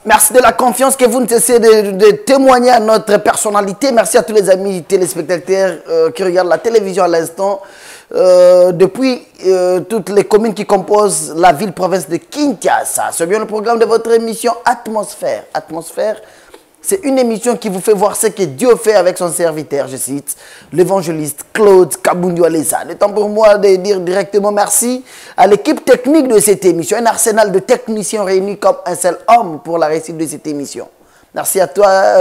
Merci de la confiance que vous ne cessez de témoigner à notre personnalité. Merci à tous les amis téléspectateurs qui regardent la télévision à l'instant. Depuis toutes les communes qui composent la ville-province de Kinshasa. C'est bien le programme de votre émission Atmosphère. Atmosphère, c'est une émission qui vous fait voir ce que Dieu fait avec son serviteur, je cite, l'évangéliste Claude Kabundu Aleza. Le temps pour moi de dire directement merci à l'équipe technique de cette émission, un arsenal de techniciens réunis comme un seul homme pour la réussite de cette émission. Merci à toi,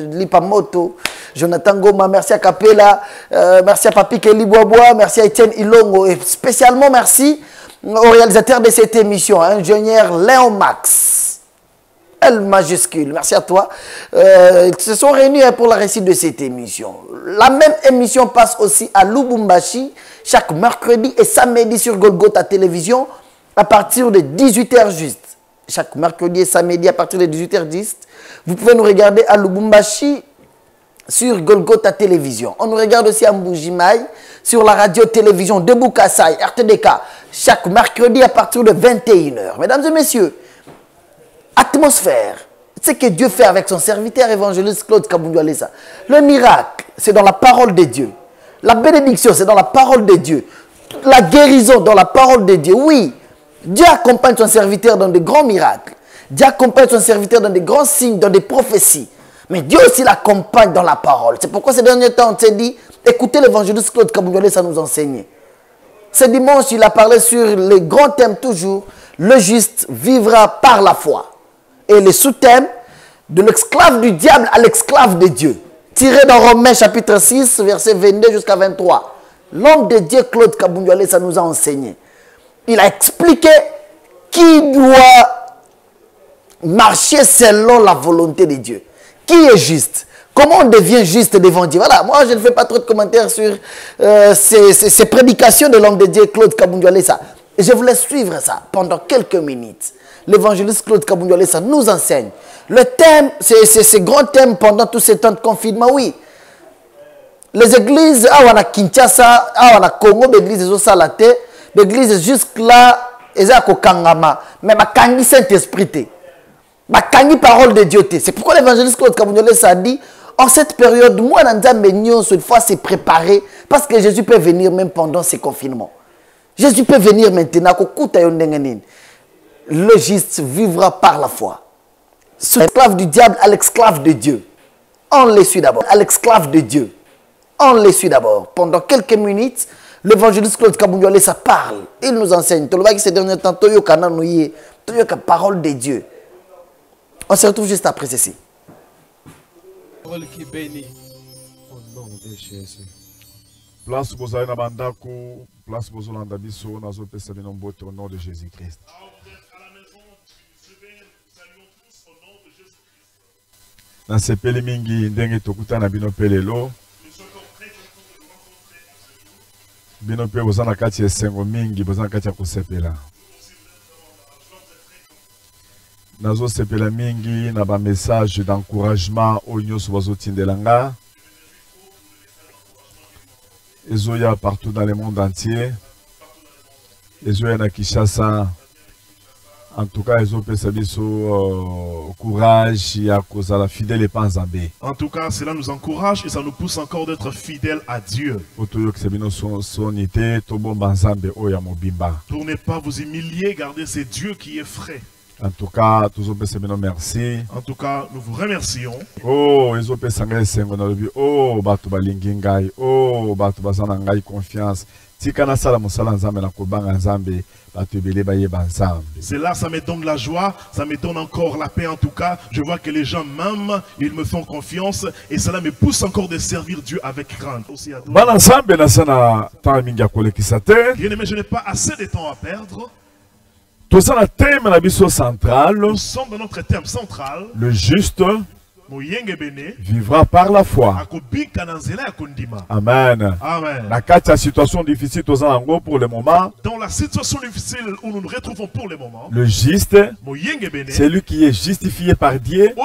Lipamoto, Jonathan Goma, merci à Capella, merci à Papi Kelly Boisbois, merci à Etienne Ilongo et spécialement merci au réalisateur de cette émission, ingénieur Léon Max. L majuscule, merci à toi. Ils se sont réunis pour la réussite de cette émission. La même émission passe aussi à Lubumbashi chaque mercredi et samedi sur Golgotha Télévision à partir de 18h juste. Chaque mercredi et samedi à partir de 18h10. Vous pouvez nous regarder à Lubumbashi sur Golgotha Télévision. On nous regarde aussi à Mbujimaï sur la radio-télévision de Bukassai, RTDK, chaque mercredi à partir de 21h. Mesdames et messieurs, Atmosphère, ce que Dieu fait avec son serviteur évangéliste Claude Kabundu Aleza. Le miracle, c'est dans la parole de Dieu. La bénédiction, c'est dans la parole de Dieu. La guérison, dans la parole de Dieu. Oui, Dieu accompagne son serviteur dans de grands miracles. Dieu accompagne son serviteur dans de grands signes, dans des prophéties. Mais Dieu aussi l'accompagne dans la parole. C'est pourquoi ces derniers temps, on s'est dit, écoutez l'évangéliste Claude Kabundu Aleza nous enseigner. Ce dimanche, il a parlé sur les grands thèmes toujours. Le juste vivra par la foi. Et le sous-thème, de l'esclave du diable à l'esclave de Dieu. Tiré dans Romains chapitre 6, verset 22 jusqu'à 23. L'homme de Dieu, Claude Kabundu Aleza, nous a enseigné. Il a expliqué qui doit marcher selon la volonté de Dieu. Qui est juste? Comment on devient juste devant Dieu? Voilà, moi je ne fais pas trop de commentaires sur ces prédications de l'homme de Dieu, Claude Kabundu Aleza. Et je voulais suivre ça pendant quelques minutes. L'évangéliste Claude Kabundu Aleza nous enseigne. Le thème, c'est ce grand thème pendant tous ces temps de confinement, oui. Les églises, on a Kinshasa, on a Congo, l'église est Salate, l'église jusque-là, elles ont Kangama. Mais ma Kangi Saint-Esprit, ma Kangi parole de Dieu. C'est pourquoi l'évangéliste Claude Kabundu Aleza a dit, en cette période, moi, il faut se préparer, parce que Jésus peut venir même pendant ces confinements. Jésus peut venir maintenant. Le juste vivra par la foi. Sur l'esclave du diable à l'esclave de Dieu. On les suit d'abord. À l'esclave de Dieu. On les suit d'abord. Pendant quelques minutes, l'évangéliste Claude Kabundu Aleza parle. Il nous enseigne. Ces derniers temps, parole de Dieu. On se retrouve juste après ceci. Parole qui bénit. Au nom de Jésus. Place Bozana Bandako, place Bozolanda Bisso, Nazo Pessamino Mbote au nom de Jésus-Christ. Dans ces pele mingi, ndenge tokuta na bino pelelo. Bino pe bozana kati esengo mingi, bozana kati ya kosepela. Nazo sepela mingi na ba message d'encouragement au nyoso bazotindelanga. Ezoya partout dans le monde entier. Ezoya na Kinshasa. En tout cas, ils ont courage à cause de la fidèle et pas Zambé. En tout cas, cela nous encourage et ça nous pousse encore d'être fidèles à Dieu. Pour ne pas vous humilier, gardez c'est Dieu qui est frais. En tout cas, merci. En tout cas, nous vous remercions. Oh, ils ont oh, batu balingingai. Oh, batu bazanangai confiance. Tikana sala musala nzambe na kobanga nzambe batu belé baye banzambe. C'est là, ça me donne la joie, ça me donne encore la paix en tout cas. Je vois que les gens m'aiment, ils me font confiance et cela me pousse encore de servir Dieu avec crainte. Bana nzambe na sana temps mingi akolekisa te. Bien-aimé, je n'ai pas assez de temps à perdre. Nous sommes dans notre thème central. Le juste vivra par la foi. Amen. Amen. La situation difficile pour le moment. Dans la situation difficile où nous nous retrouvons pour le moment. Le juste, c'est lui qui est justifié par Dieu.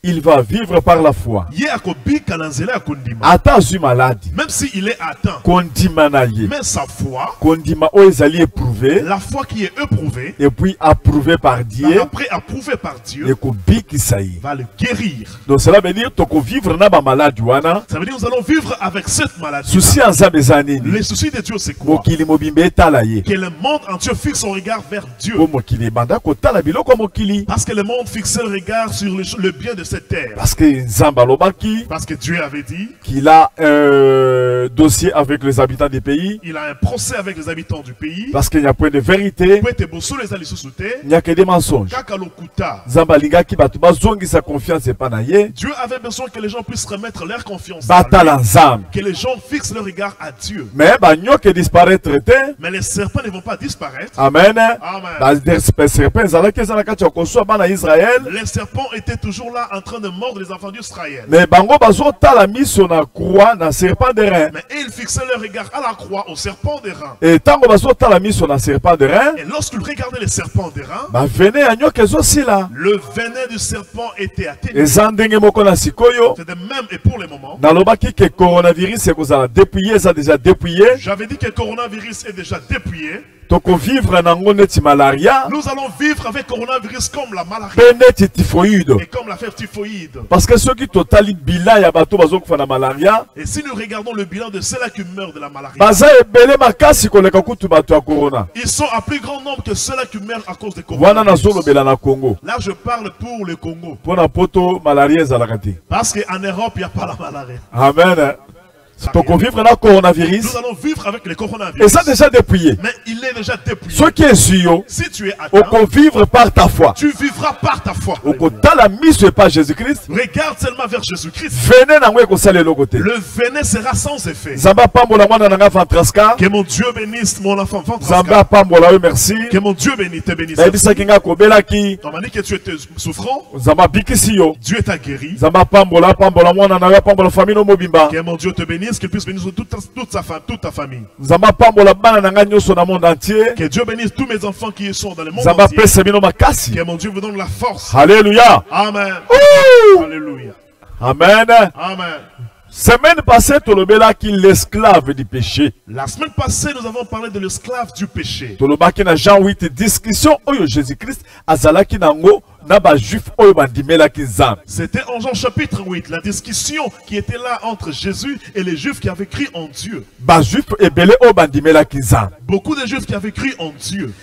il va vivre par la foi. Ye akobika na nzela ya kondima. Ata azwi maladie. Même si il est atteint. Kondima na ye. Mais sa foi. Kondima oyo ezali éprouvé. La foi qui est éprouvée. Et puis approuvé par Dieu. Après approuvé par Dieu. Ekobikisa ye. Va le guérir. Donc cela veut dire toko vivre na ba maladie wana. Ça veut dire nous allons vivre avec cette maladie. Souci en Nzambe eza nini? Les soucis de Dieu c'est quoi? Mokili mobimba etala ye. Que le monde entier fixe son regard vers Dieu. Po mokili ebanda kotala biloko mokili. Parce que le monde fixait le regard sur le bien de cette terre. Parce que Nzambe alobaki. Parce que Dieu avait dit qu'il a un dossier avec les habitants du pays. Il a un procès avec les habitants du pays. Parce qu'il n'y a point de vérité. Il n'y a que des mensonges. Nzambe alingaki batu bazongisa confiance epa na ye. Dieu avait besoin que les gens puissent remettre leur confiance Batala Nzambe. Que les gens fixent leur regard à Dieu. Mais banyoke disparaître te. Mais les serpents ne vont pas disparaître. Amen. Amen. Les serpents étaient toujours là en train de mordre les enfants d'Israël. Mais bango bazo tala miso na croix na serpent de rein. Mais ils fixaient leur regard à la croix au serpent des reins. Et tango bazo tala miso na serpent de rein. Et lorsqu'ils regardaient les serpents des reins, ba venin anyoke zosi la. Le venin du serpent était atteint. Ezandenge moko na sikoyo. C'est de même et pour le moment. Nalobaki que coronavirus ekozala dépouillé, ça déjà dépouillé. J'avais dit que le coronavirus est déjà dépouillé. Vivre malaria. Nous allons vivre avec le coronavirus comme la malaria. Et comme la fièvre typhoïde. Parce que ceux qui totalent bilan ya bato bazok fa na malaria. Et si nous regardons le bilan de ceux-là qui meurent de la malaria. Ils sont à plus grand nombre que ceux-là qui meurent à cause de coronavirus. Là je parle pour le Congo. Parce qu'en Europe il n'y a pas la malaria. Amen. Vivre le coronavirus. Nous allons vivre avec le coronavirus. Et ça déjà dépouillé. Mais il est déjà dépouillé. Ce qui est sûr, si tu es atteint, on vivre par ta foi. Tu vivras par ta foi. On la mise pas Jésus-Christ. Regarde seulement vers Jésus-Christ. Le venin sera sans effet. Que mon Dieu bénisse mon enfant merci. Que mon Dieu te bénisse. On m'a dit que tu étais souffrant. Dieu t'a guéri. Que mon Dieu te bénisse. Qu'il puisse bénir toute ta famille. Que Dieu bénisse tous mes enfants qui sont dans le monde entier. Que mon Dieu vous donne la force. Alléluia. Amen. Ouh. Alléluia. Amen. Amen. Semaine passée, tu as dit l'esclave du péché. La semaine passée, nous avons parlé de l'esclave du péché. Tu as dit dans Jean 8, discussion où Jésus-Christ azalaki nango. C'était en Jean chapitre 8, la discussion qui était là entre Jésus et les Juifs qui avaient cru en Dieu. Beaucoup de Juifs qui avaient cru en Dieu.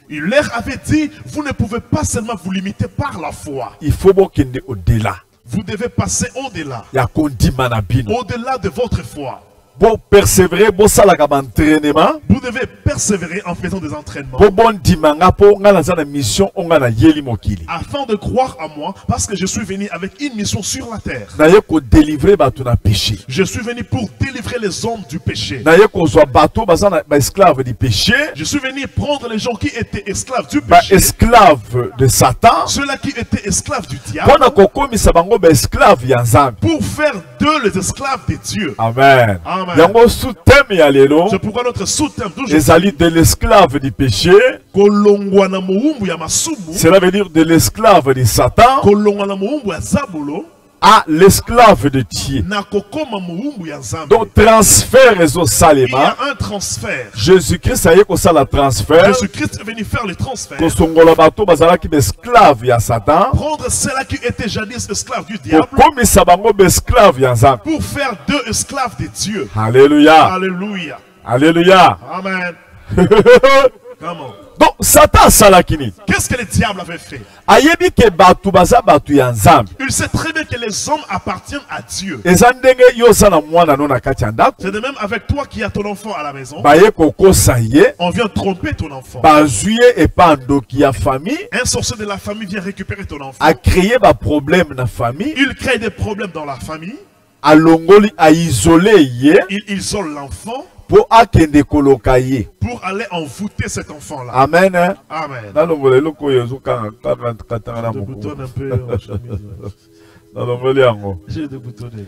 Il leur avait dit, vous ne pouvez pas seulement vous limiter par la foi. Il faut au-delà. Vous devez passer au-delà. Au-delà de votre foi. Vous persévérer, vous devez persévérer en faisant des entraînements. Afin de croire à moi, parce que je suis venu avec une mission sur la terre. Je suis venu pour délivrer les hommes du péché. Je suis venu prendre les gens qui étaient esclaves du péché. Esclaves de Satan. Ceux-là qui étaient esclaves du diable. Pour faire d'eux les esclaves de Dieu. Amen. Amen. C'est pourquoi notre sous-thème les alliés de l'esclave du péché. Cela veut dire de l'esclave de Satan à l'esclave de Dieu. Donc transfert réseau salima. Il y a un transfert. Jésus-Christ a eu la transfert. Jésus-Christ est venu faire le transfert. Prendre ceux-là qui étaient jadis esclaves du diable. Pour faire d'eux esclaves de Dieu. Alléluia. Alléluia. Alléluia. Amen. Comment? Donc Satan salakini. Qu'est-ce que le diable avait fait? Il sait très bien que les hommes appartiennent à Dieu. C'est de même avec toi qui as ton enfant à la maison. On vient tromper ton enfant. Un sorcier de la famille vient récupérer ton enfant. Il crée des problèmes dans la famille. Il isole l'enfant. Pour aller envoûter cet enfant-là. Amen. Amen. J'ai déboutonné.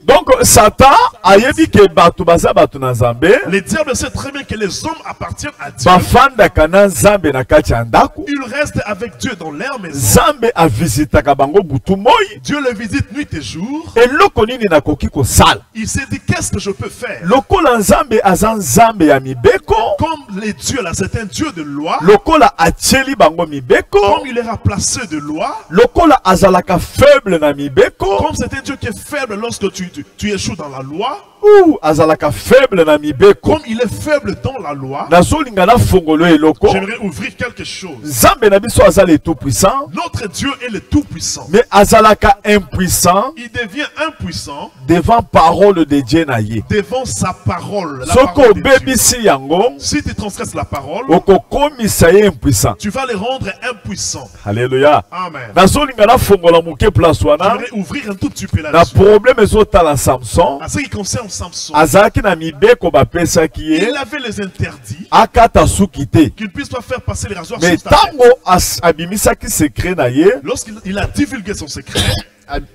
Donc Satan a dit que batu baza batu na Nzambe. Le diable sait très bien que les hommes appartiennent à Dieu. Bafanda kana Nzambe na kati ya ndako. Ils restent avec Dieu dans leur maison. Nzambe a visité bango butu moi. Dieu le visite nuit et jour. Et loko nini na koki ko sala. Il s'est dit qu'est-ce que je peux faire? Lokola Nzambe azan Nzambe ya mibeko. Comme les dieux là, c'est un Dieu de loi. Lokola atieli bango mibeko. Comme il leur a placé de loi. Lokola azalaka faible na mibeko. Comme c'est un Dieu qui est faible lorsque tu échoues dans la loi. Ou azalaka faible na mibeko. Comme il est faible dans la loi. Nazolinga na fongolo eloko. J'aimerais ouvrir quelque chose. Nzambe na biso azali tout puissant. Notre Dieu est le tout puissant. Mais azalaka impuissant. Il devient impuissant devant parole de Dieu na ye. Devant sa parole. La Soko parole de bebisi yango. Si tu transgresses la parole, okokomisa ye impuissant. Tu vas les rendre impuissants. Alléluia. Amen. Nazolinga na fongola muke place wana. J'aimerais ouvrir un tout petit peu na là-dessus. problème ezotala Samson. À ce qui concerne Samson, azalaki na mibeko bapesaki ye. il avait les interdits akata suki te. qu'il ne puisse pas faire passer les rasoirs mais sur sa tête. tango abimisaki secret na ye. Lorsqu'il a divulgué son secret,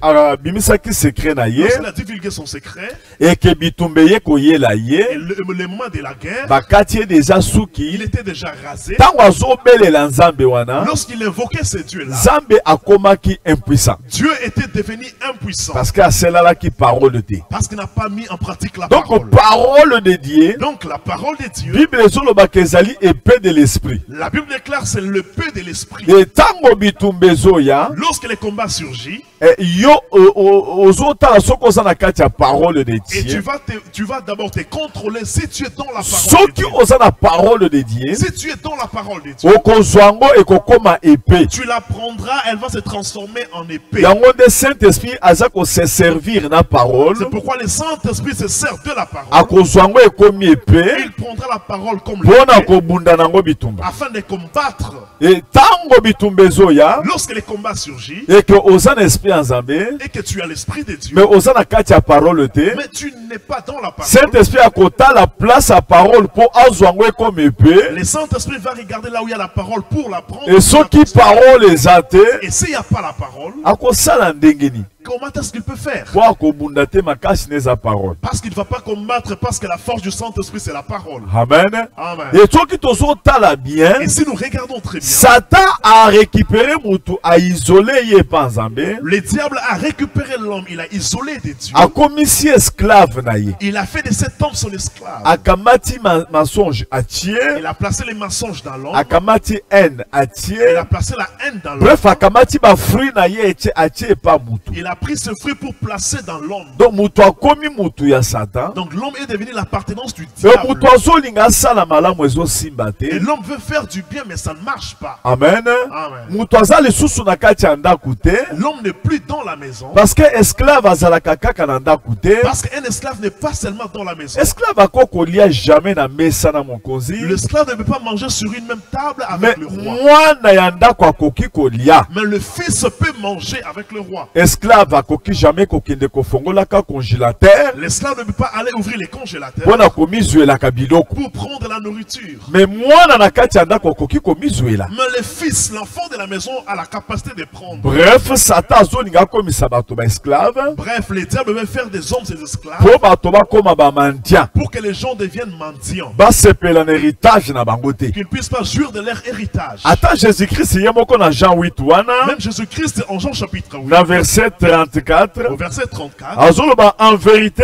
abimisaki secret na ye. lorsqu'il a divulgué son secret, et que bitumbe ye koyela ye. et le moment de la guerre, bakati ye deja il suki. était déjà rasé. Tango azobelela Nzambe wana. Lorsqu'il invoquait ce Dieu-là, Nzambe akomaki impuissant. Dieu était devenu impuissant. Parce que aselalaki parole de. Parce qu'il n'a pas mis en pratique la Donc parole. parole de Dieu. Donc la parole de Dieu, Bible ezoloba ezali épée de l'esprit. la Bible déclare c'est le peu de l'esprit. Et tango bitumbe zoya. Lorsque les combats surgissent, yo ozotala soko za na kati ya parole de et Dieu. tu vas d'abord te contrôler si tu es dans la parole de Soki Dieu. oza na parole de Dieu. Si tu es dans la parole de Dieu, Okozwango ekokoma épée. tu la prendras, elle va se transformer en épée. Yango de Saint-Esprit aza ko se servir na parole. C'est pourquoi le Saint-Esprit se sert de la parole. Akozwango ekomi épée. Il prendra la parole comme Pona l'épée kobunda nango bitumba. afin de combattre. Et tango bitumbe zoya. Lorsque les combats surgissent Et que oza na esprit en Nzambe. et que tu as l'Esprit de Dieu, Mais oza na kati ya parole te. mais tu n'es pas dans la parole, Saint-Esprit akota la place à parole pour azwango comme épée. le Saint-Esprit va regarder là où il y a la parole pour la prendre. Et ceux qui parole les athées. Et s'il n'y a pas la parole, Akosala ndengeni. comment est-ce qu'il peut faire? Kwa kobunda te makasi neza parole. Parce qu'il ne va pas combattre, parce que la force du Saint-Esprit c'est la parole. Amen. Amen. Et toi qui tozo tala bien. Et si nous regardons très bien, Satan a récupéré mutu, a isolé ye panzambe. le diable a récupéré l'homme, il a isolé des dieux. A commissi esclave na ye. Il a fait de cet homme son esclave. Akamati mensonge a tué. Il a placé les mensonges dans l'homme. Akamati haine a Il tué. a placé la haine dans l'homme. Bref, akamati ba fruit na ye a tué pas mutu. Il a pris ce fruit pour placer dans l'homme. Donc mutu a commis mutu ya Satan. Donc l'homme est devenu l'appartenance du Et diable. mutu azolinga sala malamu ezo simba Et te. l'homme veut faire du bien, mais ça ne marche pas. Amen. Amen. Mutu aza lisusu na kati ya ndaku te. L'homme n'est plus dans la maison. Parce que esclave azalaka kaka na ndaku te. Parce qu'un esclave n'est pas seulement dans la maison. Esclave akoko lia jamais na mesa na mokonzi. L'esclave ne peut pas manger sur une même table Mais avec le roi. mwana ya ndako akoki kolia. Mais le fils peut manger avec le roi. Esclave akoki jamais kokende kofongolaka congélateur. L'esclave ne peut pas aller ouvrir les congélateurs Pona komizwelaka biloko. pour prendre la nourriture. Mais mwana na kati ya ndako akoki komizwela. Mais le fils, l'enfant de la maison, a la capacité de prendre. Bref, Satan azolinga komisa bato ba esclave. Bref, le diable veut faire des hommes ses esclaves Po bato bakoma ba mendiant. pour que les gens deviennent mendiants. Basepela na héritage na bango te. Qu'ils ne puissent pas jouir de leur héritage. Ata Jésus-Christ ye moko na Jean 8 wana. Même Jésus-Christ, en Jean chapitre 8, Na verset 34. au verset 34, Azoloba en vérité,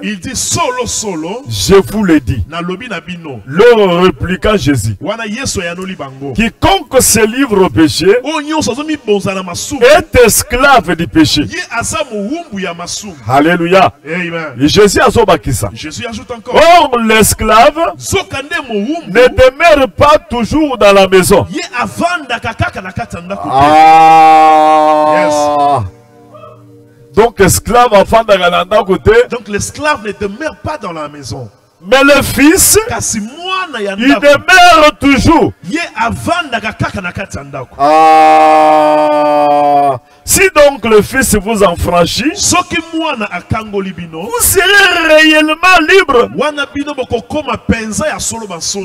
il dit solo solo, je vous le dis. na lobi na bino. Leur répliqua Jésus. Wana yeso ya noli bango. Quiconque se livre au péché O nyonso azomi bonza na masumu. est esclave du péché. Ye aza mowumbu ya masumu. Alléluia. Amen. Et Jésus azobakisa. Jésus ajoute encore. Or, l'esclave Zoka nde mowumbu. ne demeure pas toujours dans la maison. Ye avandaka kaka na kati ya ndako. Ah. Donc, esclave enfant de côté. Donc l'esclave ne demeure pas dans la maison. Mais le fils, Kasi mwana ya il ndako. demeure toujours. Ye avandaka kaka na kati ya ndako. Ah. Si donc le Fils vous enfranchit, vous serez réellement libre.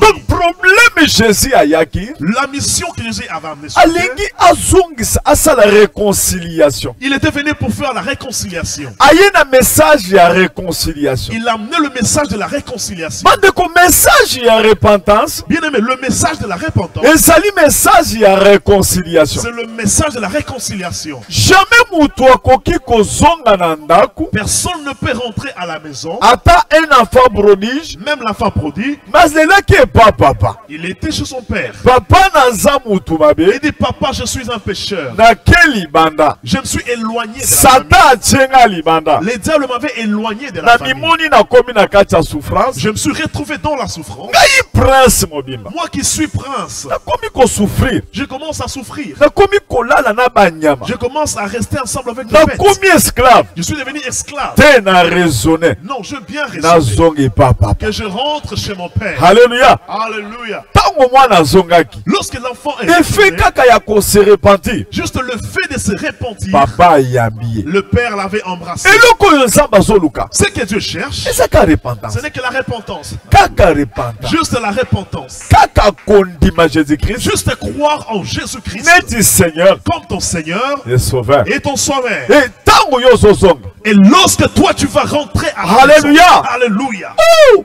Donc, problème Jésus ayaki. La mission que Jésus avait amenée sur Alingi azongisa asa la réconciliation. il était venu pour faire la réconciliation. Ayena message ya réconciliation. Il a amené le message de la réconciliation. Bandeko message ya repentance. Bien aimé, le message de la repentance. Ezali message ya réconciliation. C'est le message de la réconciliation. Jamais mutu akoki kozonga na ndaku. Personne ne peut rentrer à la maison. Ata un enfant prodige. Même l'enfant prodigue. Mazelaki pas papa. Il était chez son père. Papa naza mutu mabe. Il dit, papa, je suis un pécheur. Na keli banda. Je me suis éloigné de la Satan tchenga libanda. famille. Les diables m'avaient éloigné de la Na famille. mimoni na komi na kati ya souffrance. Je me suis retrouvé dans la souffrance. Ngai prince mobimba. Moi qui suis prince, Na komi ko souffrir. je commence à souffrir. Na komi kolala na banyama. Je commence à rester ensemble avec Na les bêtes. komi esclave. Je suis devenu esclave. Te na raisonner. Non, je veux bien Na raisonner. zongi papa. Que je rentre chez mon père. Alléluia. Alléluia. Tango mwana zongaki. Lorsque l'enfant est Effet retourné, kaka ya ko se repentir. juste le fait de se repentir, Papa yambiye. le père l'avait embrassé. Eloko yo nzamba zoluka. Ce que Dieu cherche, Ezaka repentance. ce n'est que la repentance. Kaka repentance. Juste la repentance. Kaka kondima Jésus-Christ. Juste croire en Jésus-Christ Neti Seigneur comme ton Seigneur et Sauveur. et ton Sauveur. Et tango yo zozonga. Et lorsque toi tu vas rentrer à la Alléluia. maison, Alléluia. Ouh!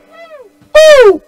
Ouh!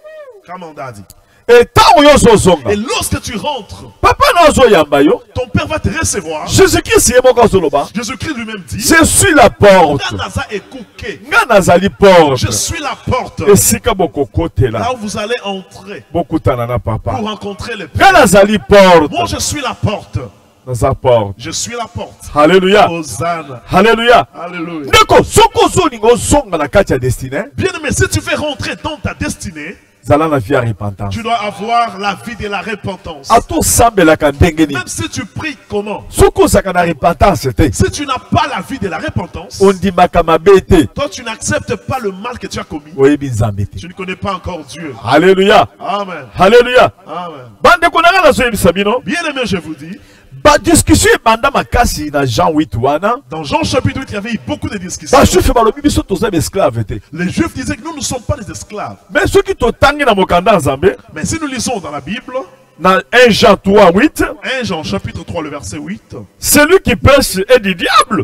Comme on a dit. Et tango yo zozonga. Et lorsque tu rentres, Papa nazo yamba yo. ton père va te recevoir. Jésus-Christ yé moko zoloba. Jésus-Christ lui-même dit, Je suis la porte. Naza ekuke. Nga nazali porte. Je suis la porte. Esika bokokotela. Là où vous allez entrer Bokutana na papa. pour rencontrer le Nga Père. nazali porte. Moi je suis la porte. Naza porte. Je suis la porte. Alléluia. Hosanna. Alléluia. Alléluia. Ndeko soko zoningo zonga na kati ya destinée. Bien aimé, si tu veux rentrer dans ta destinée, Zala na vie ya repentance. tu dois avoir la vie de la repentance. Ato sambelaka ndenge nini. Même si tu pries comment? Soko ozalaka na repentance te. Si tu n'as pas la vie de la repentance, Ondimaka mabe te. toi tu n'acceptes pas le mal que tu as commis. Oyebi nzambe te. Tu ne connais pas encore Dieu. Alléluia. Amen. Alléluia. Amen. Bandeko nanga nazoyebisa bino. Bien aimé, je vous dis, Badiscussion ebanda makasi na Jean 8 wana. dans Jean chapitre 8, il y avait eu beaucoup de discussions. Bashufe balobi biso toza esclave te. Les Juifs disaient que nous ne sommes pas des esclaves. Mais soki totangi na mokanda nzambe Mais si nous lisons dans la Bible, na 1 Jean 3 8, 1 Jean chapitre 3, le verset 8, celui qui pêche est du diable.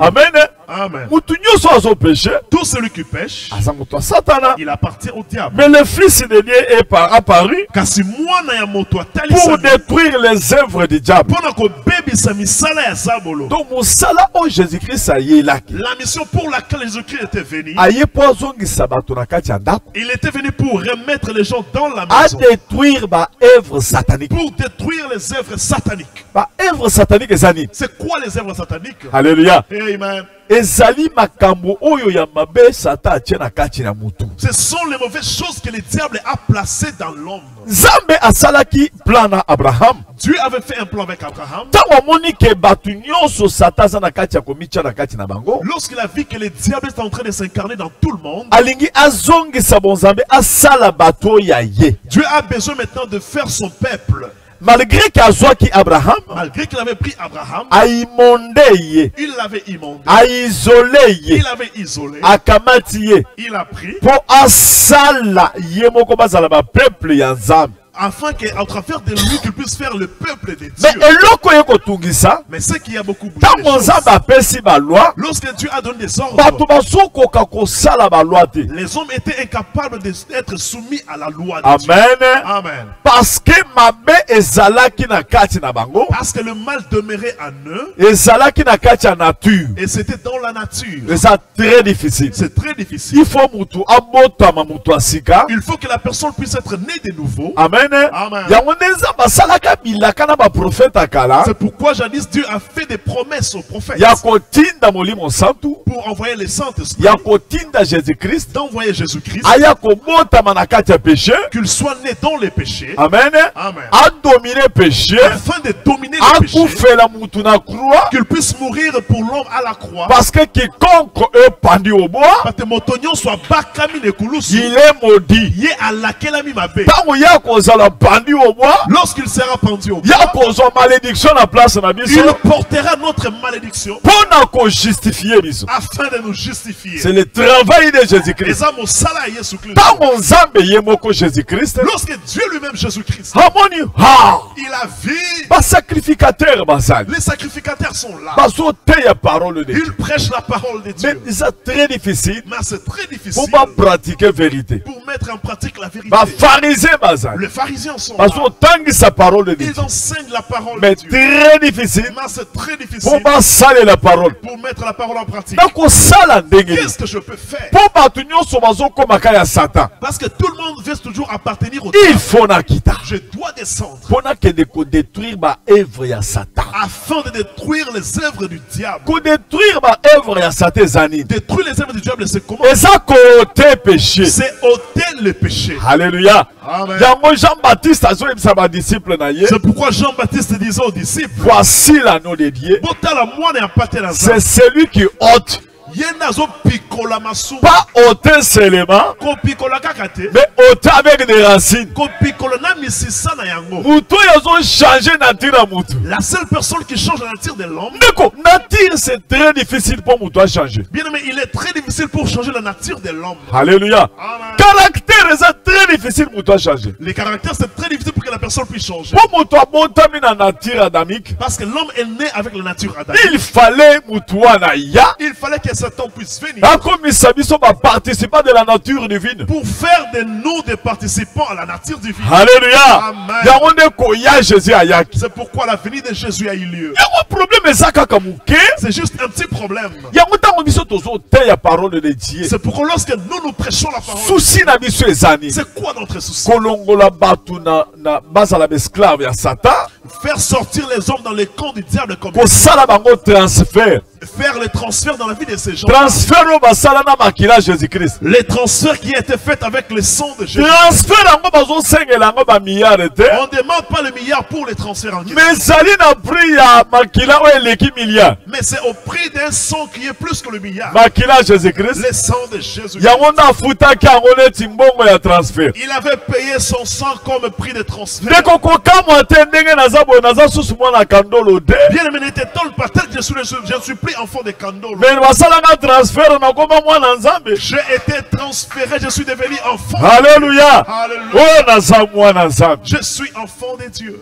Amen. Amen. Mutu nyonso azo péché, Tout celui qui pêche, aza moto ya Satana. il appartient au diable. Mais le Fils de Dieu est apparu Car si moi na ya moto atali pour sami, détruire les œuvres du diable. pendant que bébisa misala ya zabolo, Donc mosala oyo Jésus-Christ ayelaki. la mission pour laquelle Jésus-Christ était venu, Aye po azongisa bato na kati ya ndako. il était venu pour remettre les gens dans la A maison, détruire ba œuvre satanique. pour détruire les œuvres sataniques. Ba œuvre satanique ezali. C'est quoi les œuvres sataniques? Alléluia. Amen. Ezali makambo oyo ya mabe Satan atie na kati na mutu. Ce sont les mauvaises choses que le diable a placées dans l'homme. Nzambe asalaki plan na Abraham. Dieu avait fait un plan avec Abraham. Tango amoni ke bato nyonso Satan aza na kati ya komitya na kati na bango. Lorsqu'il a vu que le diable est en train de s'incarner dans tout le monde, Alingi azongisa bonzambe asala bato ya ye. Dieu a besoin maintenant de faire son peuple. Malgré qu'azwaki Abraham, Malgré qu'il avait pris Abraham, aimonde ye, il l'avait immondé, aizole ye, il l'avait isolé, akamati ye, il a pris, po asala ye moko bazala ba peuple ya Nzambe. afin qu'à travers de lui, qu'il puisse faire le peuple de Mais Dieu. eloko ye kotungisa, Mais ce qui a beaucoup bougé, les tango choses, Nzambe apesi ba loi, lorsque Dieu a donné des bato ordres, bazokoka kosala ba loi te. les hommes étaient incapables d'être soumis à la loi de Dieu. Amen. Amen. Parce que mabe ezalaki na kati na bango, Parce que le mal demeurait en eux, ezalaki na kati ya nature. et c'était dans la nature. Eza très difficile. C'est très difficile. Il faut mutu abotama mutu asika. Il faut que la personne puisse être née de nouveau. Amen. Amen. Yango nde Nzambe asalaka bilaka na baprofete akala C'est pourquoi jadis Dieu a fait des promesses aux prophètes ya kotinda molimo santu, pour envoyer les saints esprits, ya kotinda Jésus-Christ, d'envoyer Jésus-Christ, aya kobotama na kati ya péché. qu'il soit né dans les péchés, Amen. Amen, Adomine péché, afin de dominer les péchés, akufela mutu na croix, qu'il puisse mourir pour l'homme à la croix, parce que quiconque est pendu au bois, parce que Motonyon soit bakami ne kulusu, il est maudit. yé à laquelle ami mabe. Tango ya akozala pendu au bois, lorsqu'il sera pendu au bois, ya kozwa malédiction na place na biso, il portera notre malédiction pona ko justifier biso. afin de nous justifier. C'est le travail de Jésus-Christ. Tango nzambe ye moko Jésus-Christ, Lorsque Dieu lui-même, Jésus-Christ, hamoni ha il a vu, ba sacrificateur bazali, les sacrificateurs sont là. bazo te ya parole de Dieu. Ils prêchent la parole de Mais Dieu. c'est très difficile Mais c'est très pour difficile pas pratiquer vérité. pour mettre en pratique la vérité. Ba pharisien bazali, Les pharisiens sont là. bazo tangi sa parole de Dieu. Ils enseignent la parole Mais de Dieu. très difficile Mais c'est très pour difficile pas saler la parole. pour mettre la parole en pratique. Donc sala ndenge. Qu'est-ce que je peux faire? Pour batu nyonso bazo komaka ya Satan. Parce que tout le monde veut toujours appartenir au Il diable. faut na kita. Je dois descendre Pour na que de détruire ba œuvre ya Satan. afin de détruire les œuvres du diable. Ko détruire ba œuvre ya Satan zanine. Détruire les œuvres du diable, c'est comment? Et ça côté péché. C'est ôter le péché. Alléluia. Amen. Yango Jean-Baptiste a dit à disciple na ye. C'est pourquoi Jean-Baptiste disait aux disciples, Voici l'anneau de Dieu. C'est celui qui ôte. Pas ôter seulement, mais ôter avec des racines. Moutou, ils ont changé nature à Moutou. La seule personne qui change la nature de l'homme, nature, c'est très difficile pour Moutou à changer. bien aimé, il est très difficile pour changer la nature de l'homme. Alléluia. Amen. Caractère, c'est très difficile pour Moutou à changer. Les caractères, c'est très difficile pour que la personne puisse changer. Pour Moutou à monter la nature adamique, Parce que l'homme est né avec la nature adamique. il fallait Moutou à Naïa. Il fallait que cet homme puisse venir Comme il s'habille, participant de la nature divine. pour faire de nous des participants à la nature divine. Alléluia. Amen. Jésus ayaki. C'est pourquoi la venue de Jésus a eu lieu. Le problème est ça, C'est juste un petit problème. parole de Dieu. C'est pourquoi lorsque nous prêchons la parole, Souci na biso ezani. c'est quoi notre souci? Kolongola batu na bazala esclave ya Satan. Faire sortir les hommes dans les camps du diable comme Ko sala bango transfert. faire les transferts dans la vie de ces gens. Transfert au basala na makila Jésus-Christ. Les transferts qui étaient faits avec le sang de Jésus. Transfert yango bazo sengela yango ba milliard te. On ne demande pas le milliard pour les transferts en question. Mais zali na prix ya makila o eleki milliard. Mais c'est au prix d'un sang qui est plus que le milliard. Makila Jésus-Christ. Le sang de Jésus. Yango na futa ki yango neti mbongo ya transfert. Il avait payé son sang comme prix de transfert. Ndeko kokamwa te ndenge naza boye naza susu mwana kandolo te. Bien aimé, ne t'étonne pas, tel que je suis pris enfant de Kandolo. Mais basalanga transfert na koma mwana nzambe. J'ai été transféré, je suis devenu enfant. Alléluia. Alléluia. Oh naza mwana nzambe. Je suis enfant de Dieu.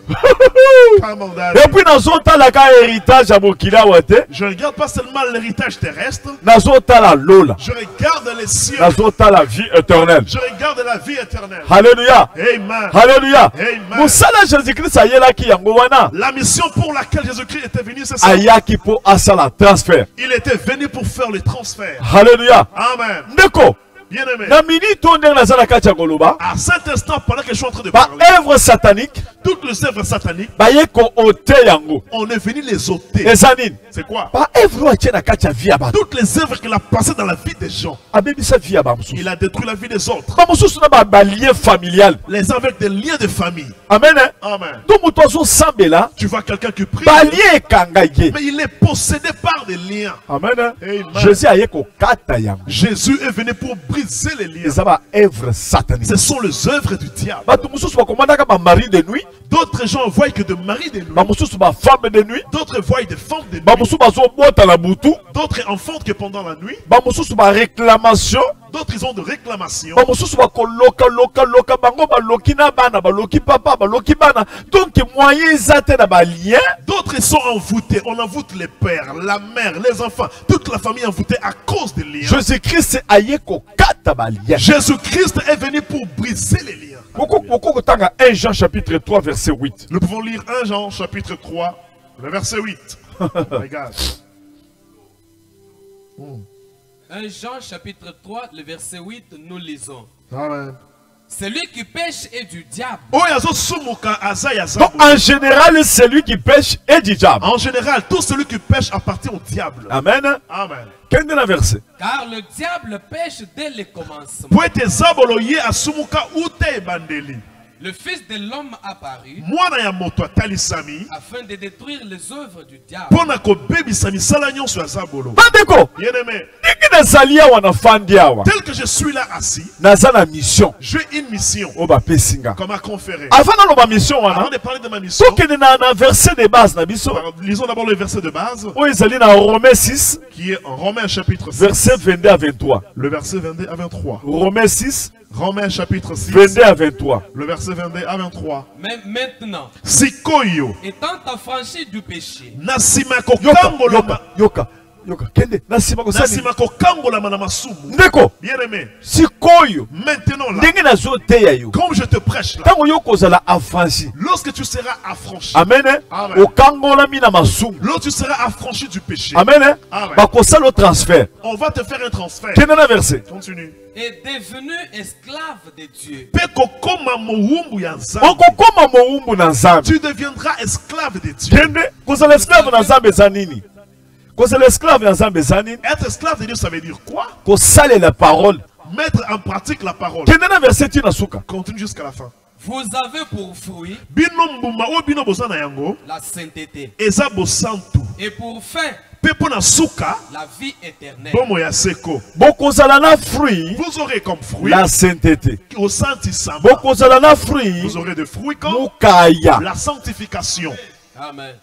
Come on, Daddy. Et puis nazotala ka héritage ya mokili awa te. Je ne regarde pas seulement l'héritage terrestre, Nazotala lola. je regarde les cieux, Nazotala vie éternelle. je regarde la vie éternelle. Alléluia. Amen. Alléluia. Amen. Mosala Jésus-Christ ayelaki yango wana. La mission pour laquelle Jésus-Christ était venu, c'est ça. Ayaki po asala transfert. Il était venu pour faire le transfert. Alléluia. Amen. Ndeko. Bien aimé. Na minute on ndenge nazala kati ya koloba. À cet instant, pendant que je suis en train de Ba parler, œuvre satanique. toutes les œuvres sataniques, Baye ko ote yango. on est venu les ôter. Ezanine. C'est quoi? Ba œuvre atie na kati ya vie ya bato. Toutes les œuvres qu'il a passées dans la vie des gens, Abebisa vie ya ba mosusu. il a détruit la vie des autres. Ba mosusu na ba lien familial. Les avec des liens de famille. Amen. Amen. To muto azo sambela. Tu vois quelqu'un qui prie, Ba lien ekanga ye. mais il est possédé par des liens. Amen. Amen. Jésus aye ko kata yango. Jésus est venu pour briser les liens. Ça va œuvre satanique. Ce sont les œuvres du diable. Bato mosusu bakomandaka ba mari de nuit. D'autres gens voient que de mari de nuit. Ba mosusu ba femme de nuit. D'autres voient des femmes de Ba nuit. mosusu bazobota na butu. D'autres enfantent que pendant la nuit. Ba mosusu ba réclamation. D'autres ils ont de réclamations. Ba mosusu bakoloka loka bango baloki na bana baloki papa baloki bana. Donc moyen ezate na ba lien. D'autres ils sont envoûtés. On envoûte les pères, la mère, les enfants. Toute la famille est envoûtée à cause des liens. Jésus-Christ aye ko kata ba lien. Jésus-Christ est venu pour briser les liens. Pourquoi kotanga 1 Jean chapitre 3 verset 8. Nous pouvons lire 1 Jean chapitre 3, le verset 8. Regarde. 1 Jean chapitre 3, le verset 8, nous lisons. Amen. Celui qui pêche est du diable. Donc En général, celui qui pêche est du diable. En général, tout celui qui pêche appartient au diable. Amen. Amen. Quel est le verset? Car le diable pêche dès le commencement. Le Fils de l'homme apparu mwana ya moto atalisami afin de détruire les œuvres du diable. pona kobebisa misala nyonso ya zabolo. Bandeko, Bien-aimé, ndenge nazali awa na fandi awa. tel que je suis là assis, Naza na mission. j'ai une mission O ba pesinga. qu'on m'a conférée. Avant na loba mission Avant wana, de parler de ma mission, tokende na verset de base na biso. lisons d'abord le verset de base O ezali na Romains 6, qui est en Romains chapitre 6, verset 22 à 23. le verset 22 à 23. Romains 6, Romains chapitre 6, 22 à 23. le verset 22 à 23. Mais maintenant, Sikoyo, étant affranchi du péché, nasima Yoka, kokangola yoka, kende, nasima ko sani. nasima kokangola na masumu. Ndeko, Bien-aimé, sikoyo, maintenant là, ndenge nazo teya yo. comme je te prêche là, Tango yo kozala affranchi. lorsque tu seras affranchi, Amen. Amen. Okangola mina masumu. lorsque tu seras affranchi du péché, Amen. Amen. Bakosala le transfert. on va te faire un transfert. Kende na verset. Continue. est devenu esclave de Dieu. Pe kokoma mowumbu ya Nzambe. Okokoma mowumbu na Nzambe. Tu deviendras esclave de Dieu. Kende, kozala esclave na Nzambe eza nini? Kozala esclave na Nzambe eza nini? Être esclave de Dieu, ça veut dire quoi? Kosala la parole. Mettre en pratique la parole. Kende na verset tina suka. Continue jusqu'à la fin. Vous avez pour fruit Bino mbuma o bino bozana yango, la sainteté eza bosantu. et pour fin Pe pona suka, la vie éternelle. bomo ya seko. Bokozala na fruit Vous aurez comme fruit la sainteté. au saint-samba. Bokozala na fruit Vous aurez des fruits comme mukaya. la sanctification. Amen.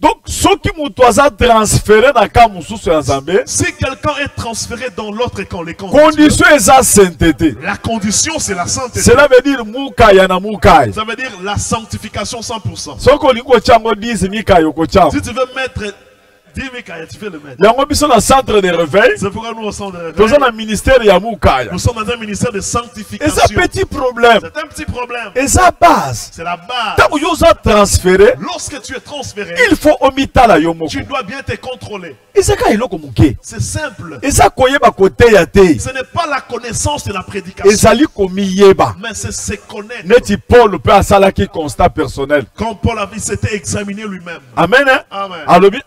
Donc soki mutu aza transféré na ka mususu ya Nzambe, Si quelqu'un est transféré dans l'autre camp, les camps de Dieu, condition eza sainteté. la condition c'est la sainteté. Cela veut dire mukaya na mukaya. Ça veut dire la sanctification 100%. Soko olingi kotyango 10 mikaya okotyango. Si tu veux mettre 10 Mikaïa, tu veux le mettre. Yango biso na centre de réveil, C'est pourquoi nous au centre de réveil, toza na ministère ya mukaya. nous sommes dans un ministère de Et ça sanctification. petit problème. C'est un petit problème. Et ça base. C'est la base. Tango yo za transféré, Lorsque tu es transféré, il faut omitala yo moko. tu dois bien te contrôler. Ezaka eloko muke. C'est simple. Eza koyeba kote ya te. Ce n'est pas la connaissance de la prédication, Ezali komiyeba. mais c'est se connaître. Neti Paul peut asalaki constat personnel. Quand Paul avait s'était examiné lui-même, Amen. Hein? Amen. Alobi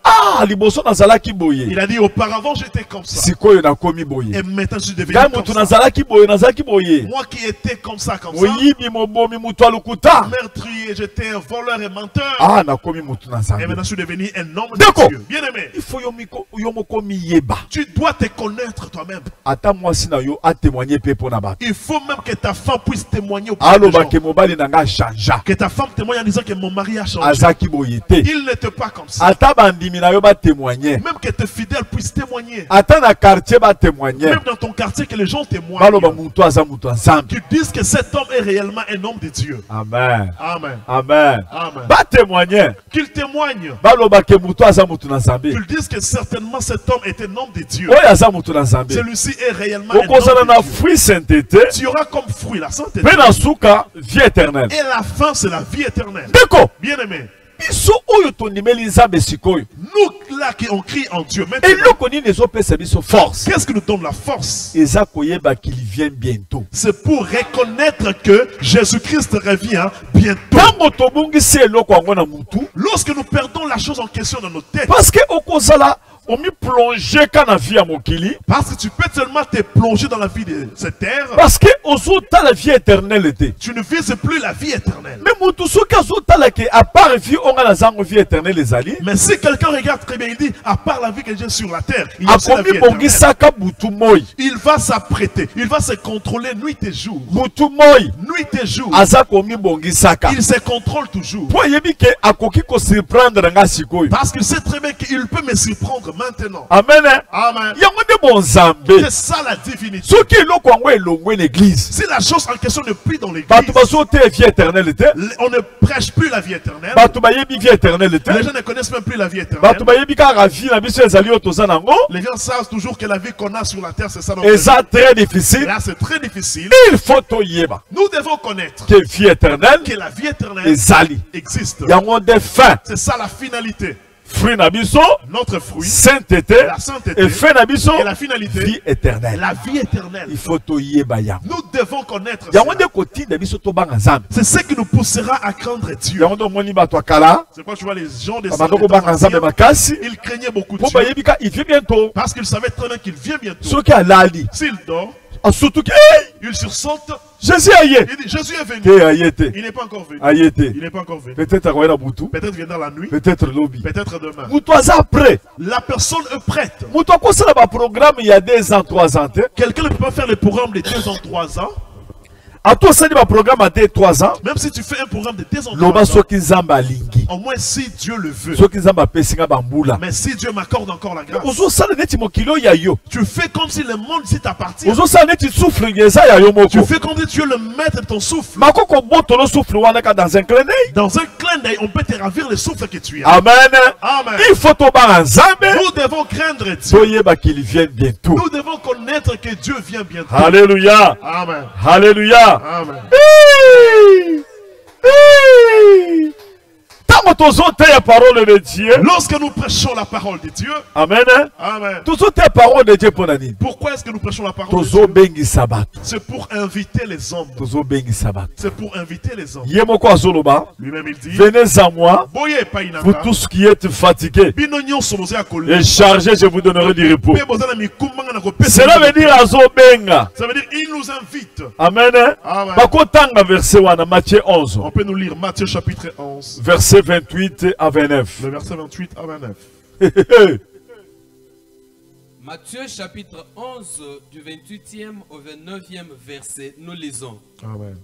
liboso nazalaki boye. Il a dit auparavant j'étais comme ça. Sikoyo nakomi boye. Et maintenant je suis devenu Kai comme mutu ça. nazalaki boye. Moi qui étais comme ça, Oyibi mobomi mutu alukuta. meurtrier, j'étais un voleur et menteur. Nakomi mutu Et nazambe. maintenant je suis devenu un homme D'accord. de Dieu. Bien aimé, Il faut yo moko miyeba. tu dois te connaître toi-même. Ata mwasi na yo a témoigner pe pona ba. Il faut même que ta femme puisse témoigner auprès des Aloba gens. ke mobali nanga changea. Que ta femme témoigne en disant que mon mari a changé. Azaki boye te. Il n'était pas comme ça. Ata bandimi na yo ba témoigner. Même que tes fidèles puissent témoigner. Ata na quartier ba témoigner. Même dans ton quartier, que les gens témoignent. Baloba mutu aza mutu ensemble. Tu dises que cet homme est réellement un homme de Dieu. Amen. Amen. Amen. Amen. Ba témoigner. Qu'il témoigne. Baloba ke mutu aza mutu na Nzambe. Tu dises que certainement cet homme est un homme de Dieu. Oyo aza mutu na Nzambe. Celui-ci est réellement un Okozala homme na de Dieu. fruit sainteté. Tu auras comme fruit la sainteté. Pe na suka vie éternelle. Et la fin, c'est la vie éternelle. Deko. Bien aimé, Biso oyo tondimeli Nzambe sikoyo. nous là qui on crie en Dieu maintenant, Eloko nini ezopesa biso force. qu'est-ce qui nous donne la force? Eza koyeba qu'il vient bientôt. C'est pour reconnaître que Jésus-Christ revient bientôt. Tango tobungisi eloko yango na mutu. Lorsque nous perdons la chose en question dans nos têtes, Parce que okozala omi plonger kana vie ya mokili. parce que tu peux seulement te plonger dans la vie de cette terre, Parce que ozota la vie éternelle était. tu ne vises plus la vie éternelle. Mais mutu soki azotala ke à part vie onga na zango vie éternelle ezali. Mais si quelqu'un regarde très bien, il dit, à part la vie que j'ai sur la terre, il y a aussi la vie Akomi éternelle. bongisaka butu moi. Il va s'apprêter, il va se contrôler nuit et jour. Butu moi. Nuit et jour, Aza komi bongisaka. il se contrôle toujours. Po yebi ke akoki ko surprendre nga sikoyo. Parce qu'il sait très bien qu'il peut me surprendre maintenant. Amen. Hein? Amen. Yango nde bon Nzambe. C'est ça la divinité. Soki eloko yango elongwe l'église. Si la chose en question n'est plus dans l'église, Bato bazote vie éternelle te. on ne prêche plus la vie éternelle. Bato bayebi vie éternelle te. Les gens ne connaissent même plus la vie éternelle. Bato bayebi kaka vie na biso ezali oyo toza nango. Les gens savent toujours que la vie qu'on a sur la terre, c'est ça. Donc, Eza très difficile. là, c'est très difficile. Il faut toyeba Nous devons connaître que vie éternelle que la vie éternelle ezali. existe. Yango nde fin. C'est ça la finalité. Fruit na biso, Notre fruit, sainteté, la sainteté, et fin na biso, et la finalité, vie éternelle. la vie éternelle. Il faut toyeba yango. Nous devons connaître Yango cela. nde kotinda biso tobanga Nzambe. C'est ce qui nous poussera à craindre Dieu. Yango nde omoni bato akala, C'est pourquoi tu vois les gens des babando temps kobanga Nzambe anciens, makasi, ils craignaient beaucoup po Dieu bayebi ka il vient bientôt. parce qu'ils savaient très bien qu'il vient bientôt. Soki alali, S'il dort, surtout que il sursaute. Jésus a yé. Il dit, Jésus est venu. Il Il n'est pas encore venu. n'est Il n'est pas encore venu. peut-être à Kouéna Boutou, Peut-être viendra la nuit. peut-être lobby. Peut-être demain. Moutoisa après. La personne est prête. Moutoua quoi ça là programme il y a 2 ans, 3 ans. Quelqu'un ne peut pas faire le programme de 2 ans, 3 ans. À toi ça dit programme à 2-3 ans. Même si tu fais un programme de 2 ans, Loba 3 ans. soki nzamba lingi. Au moins si Dieu le veut. Soki nzamba pesinga bambula. Mais si Dieu m'accorde encore la grâce. Ozo sala neti mokilo ya yo. Tu fais comme si le monde ici t'appartient. Ozo sala neti souffle ngeza ya yo moko. Tu fais comme si tu es le maître de ton souffle. Makoko boto no souffle wana ka dans un clin d'œil. Dans un clin d'œil, on peut te ravir le souffle que tu as. Amen. Amen. Il faut tomber nzambe. Nous devons craindre Dieu. Soyeba qu'il vienne bientôt. Nous devons connaître que Dieu vient bientôt. Alléluia. Amen. Alléluia. Amen. Tant tozo te la parole de Dieu. Lorsque nous prêchons la parole de Dieu, Amen. Amen. Tozo te la parole de Dieu pour nani. Pourquoi est-ce que nous prêchons la parole de Tozo Dieu? bengi sabat. C'est pour inviter les hommes. Tozo bengi sabat. C'est pour inviter les hommes. Yemoko azoloba. Lui-même il dit, Venez à moi, Boye painaka. vous tous qui êtes fatigués Bino nyonso boza ya kolé. et chargés, je vous donnerai du repos. Pe boza na mikumbanga na kopesa. Cela veut dire azobenga. Ça veut dire il nous invite. Amen. Amen. Bakotanga verset wana Matthieu 11, On peut nous lire Matthieu chapitre 11, verset 28 à 29. le verset 28 à 29. Matthieu chapitre 11 du 28e au 29e verset, nous lisons. Amen.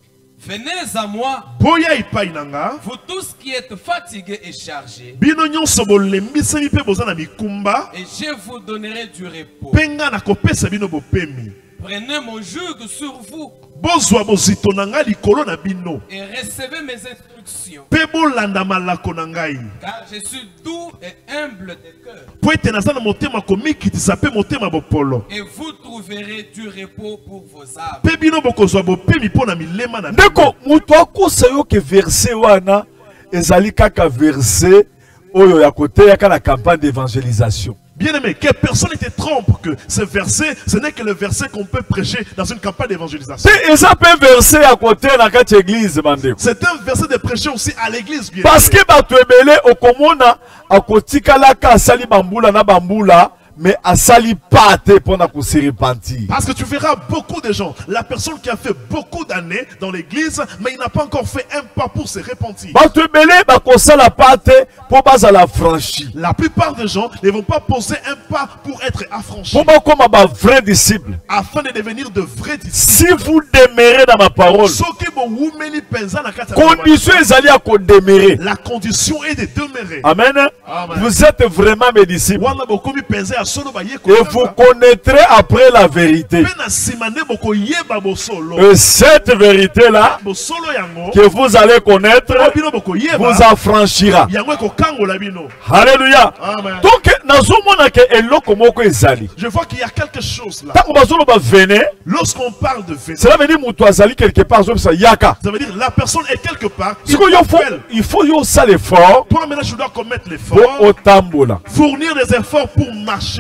Venez à moi, Boya ipainanga. vous tous qui êtes fatigués et chargés, Bino nyonso bolembisami pe boza na mikumba. et je vous donnerai du repos. Penga na kopesa bino bopemi. Prenez mon joug sur vous Bozwa bozito na ngai likolo na bino. et recevez mes instructions, Pe bolanda malako na ngai. car je suis doux et humble de cœur, Po ete naza na motema komikitisa pe motema bopolo. et vous trouverez du repos pour vos âmes. Pe bino bokozwa bopemi mpo na milema na bino. Ndeko mutu akosa yo ke verset wana ezali kaka verset oyo ya koteya na campagne d'évangélisation. Bien-aimé, que personne ne te trompe que ce verset, ce n'est que le verset qu'on peut prêcher dans une campagne d'évangélisation. C'est ça peut verset à côté dans cette église bandeko. C'est un verset de prêcher aussi à l'église. bien Parce aimé. que bato ebele okomona akotika laka asali bambula na bambula mais asali pate pour na repentir. Parce que tu verras beaucoup de gens, la personne qui a fait beaucoup d'années dans l'église, mais il n'a pas encore fait un pas pour se repentir. Bato ebele bakosala pate pour bazala franchi. La plupart des gens ne vont pas poser un pas pour être affranchis, Pour bakoma ba vrai disciple. afin de devenir de vrais disciples. Si vous demeurez dans ma parole, Soki bo wumeli penza na kati ya condition ezali à demeurer. la condition est de demeurer. Amen. Amen. Vous êtes vraiment mes disciples. Wana bokomi penza ya solo ba ye Et vous connaîtrez après la vérité. Pe na simane boko yeba bosolo. Et cette vérité-là Bosolo yango. que vous allez connaître Bino boko yeba. vous affranchira. Yango eko kangola bino. Alléluia. Amen. Donc, nazomona ke eloko moko ezali. Je vois qu'il y a quelque chose là. Tango bazolo ba venez, Lorsqu'on parle de venir, cela veut dire mutu azali quelque part ça yaka. ça veut dire la personne est quelque part. Il faut yo ça l'effort Toi maintenant je dois commettre pour l'effort, otambola. fournir des efforts pour marcher.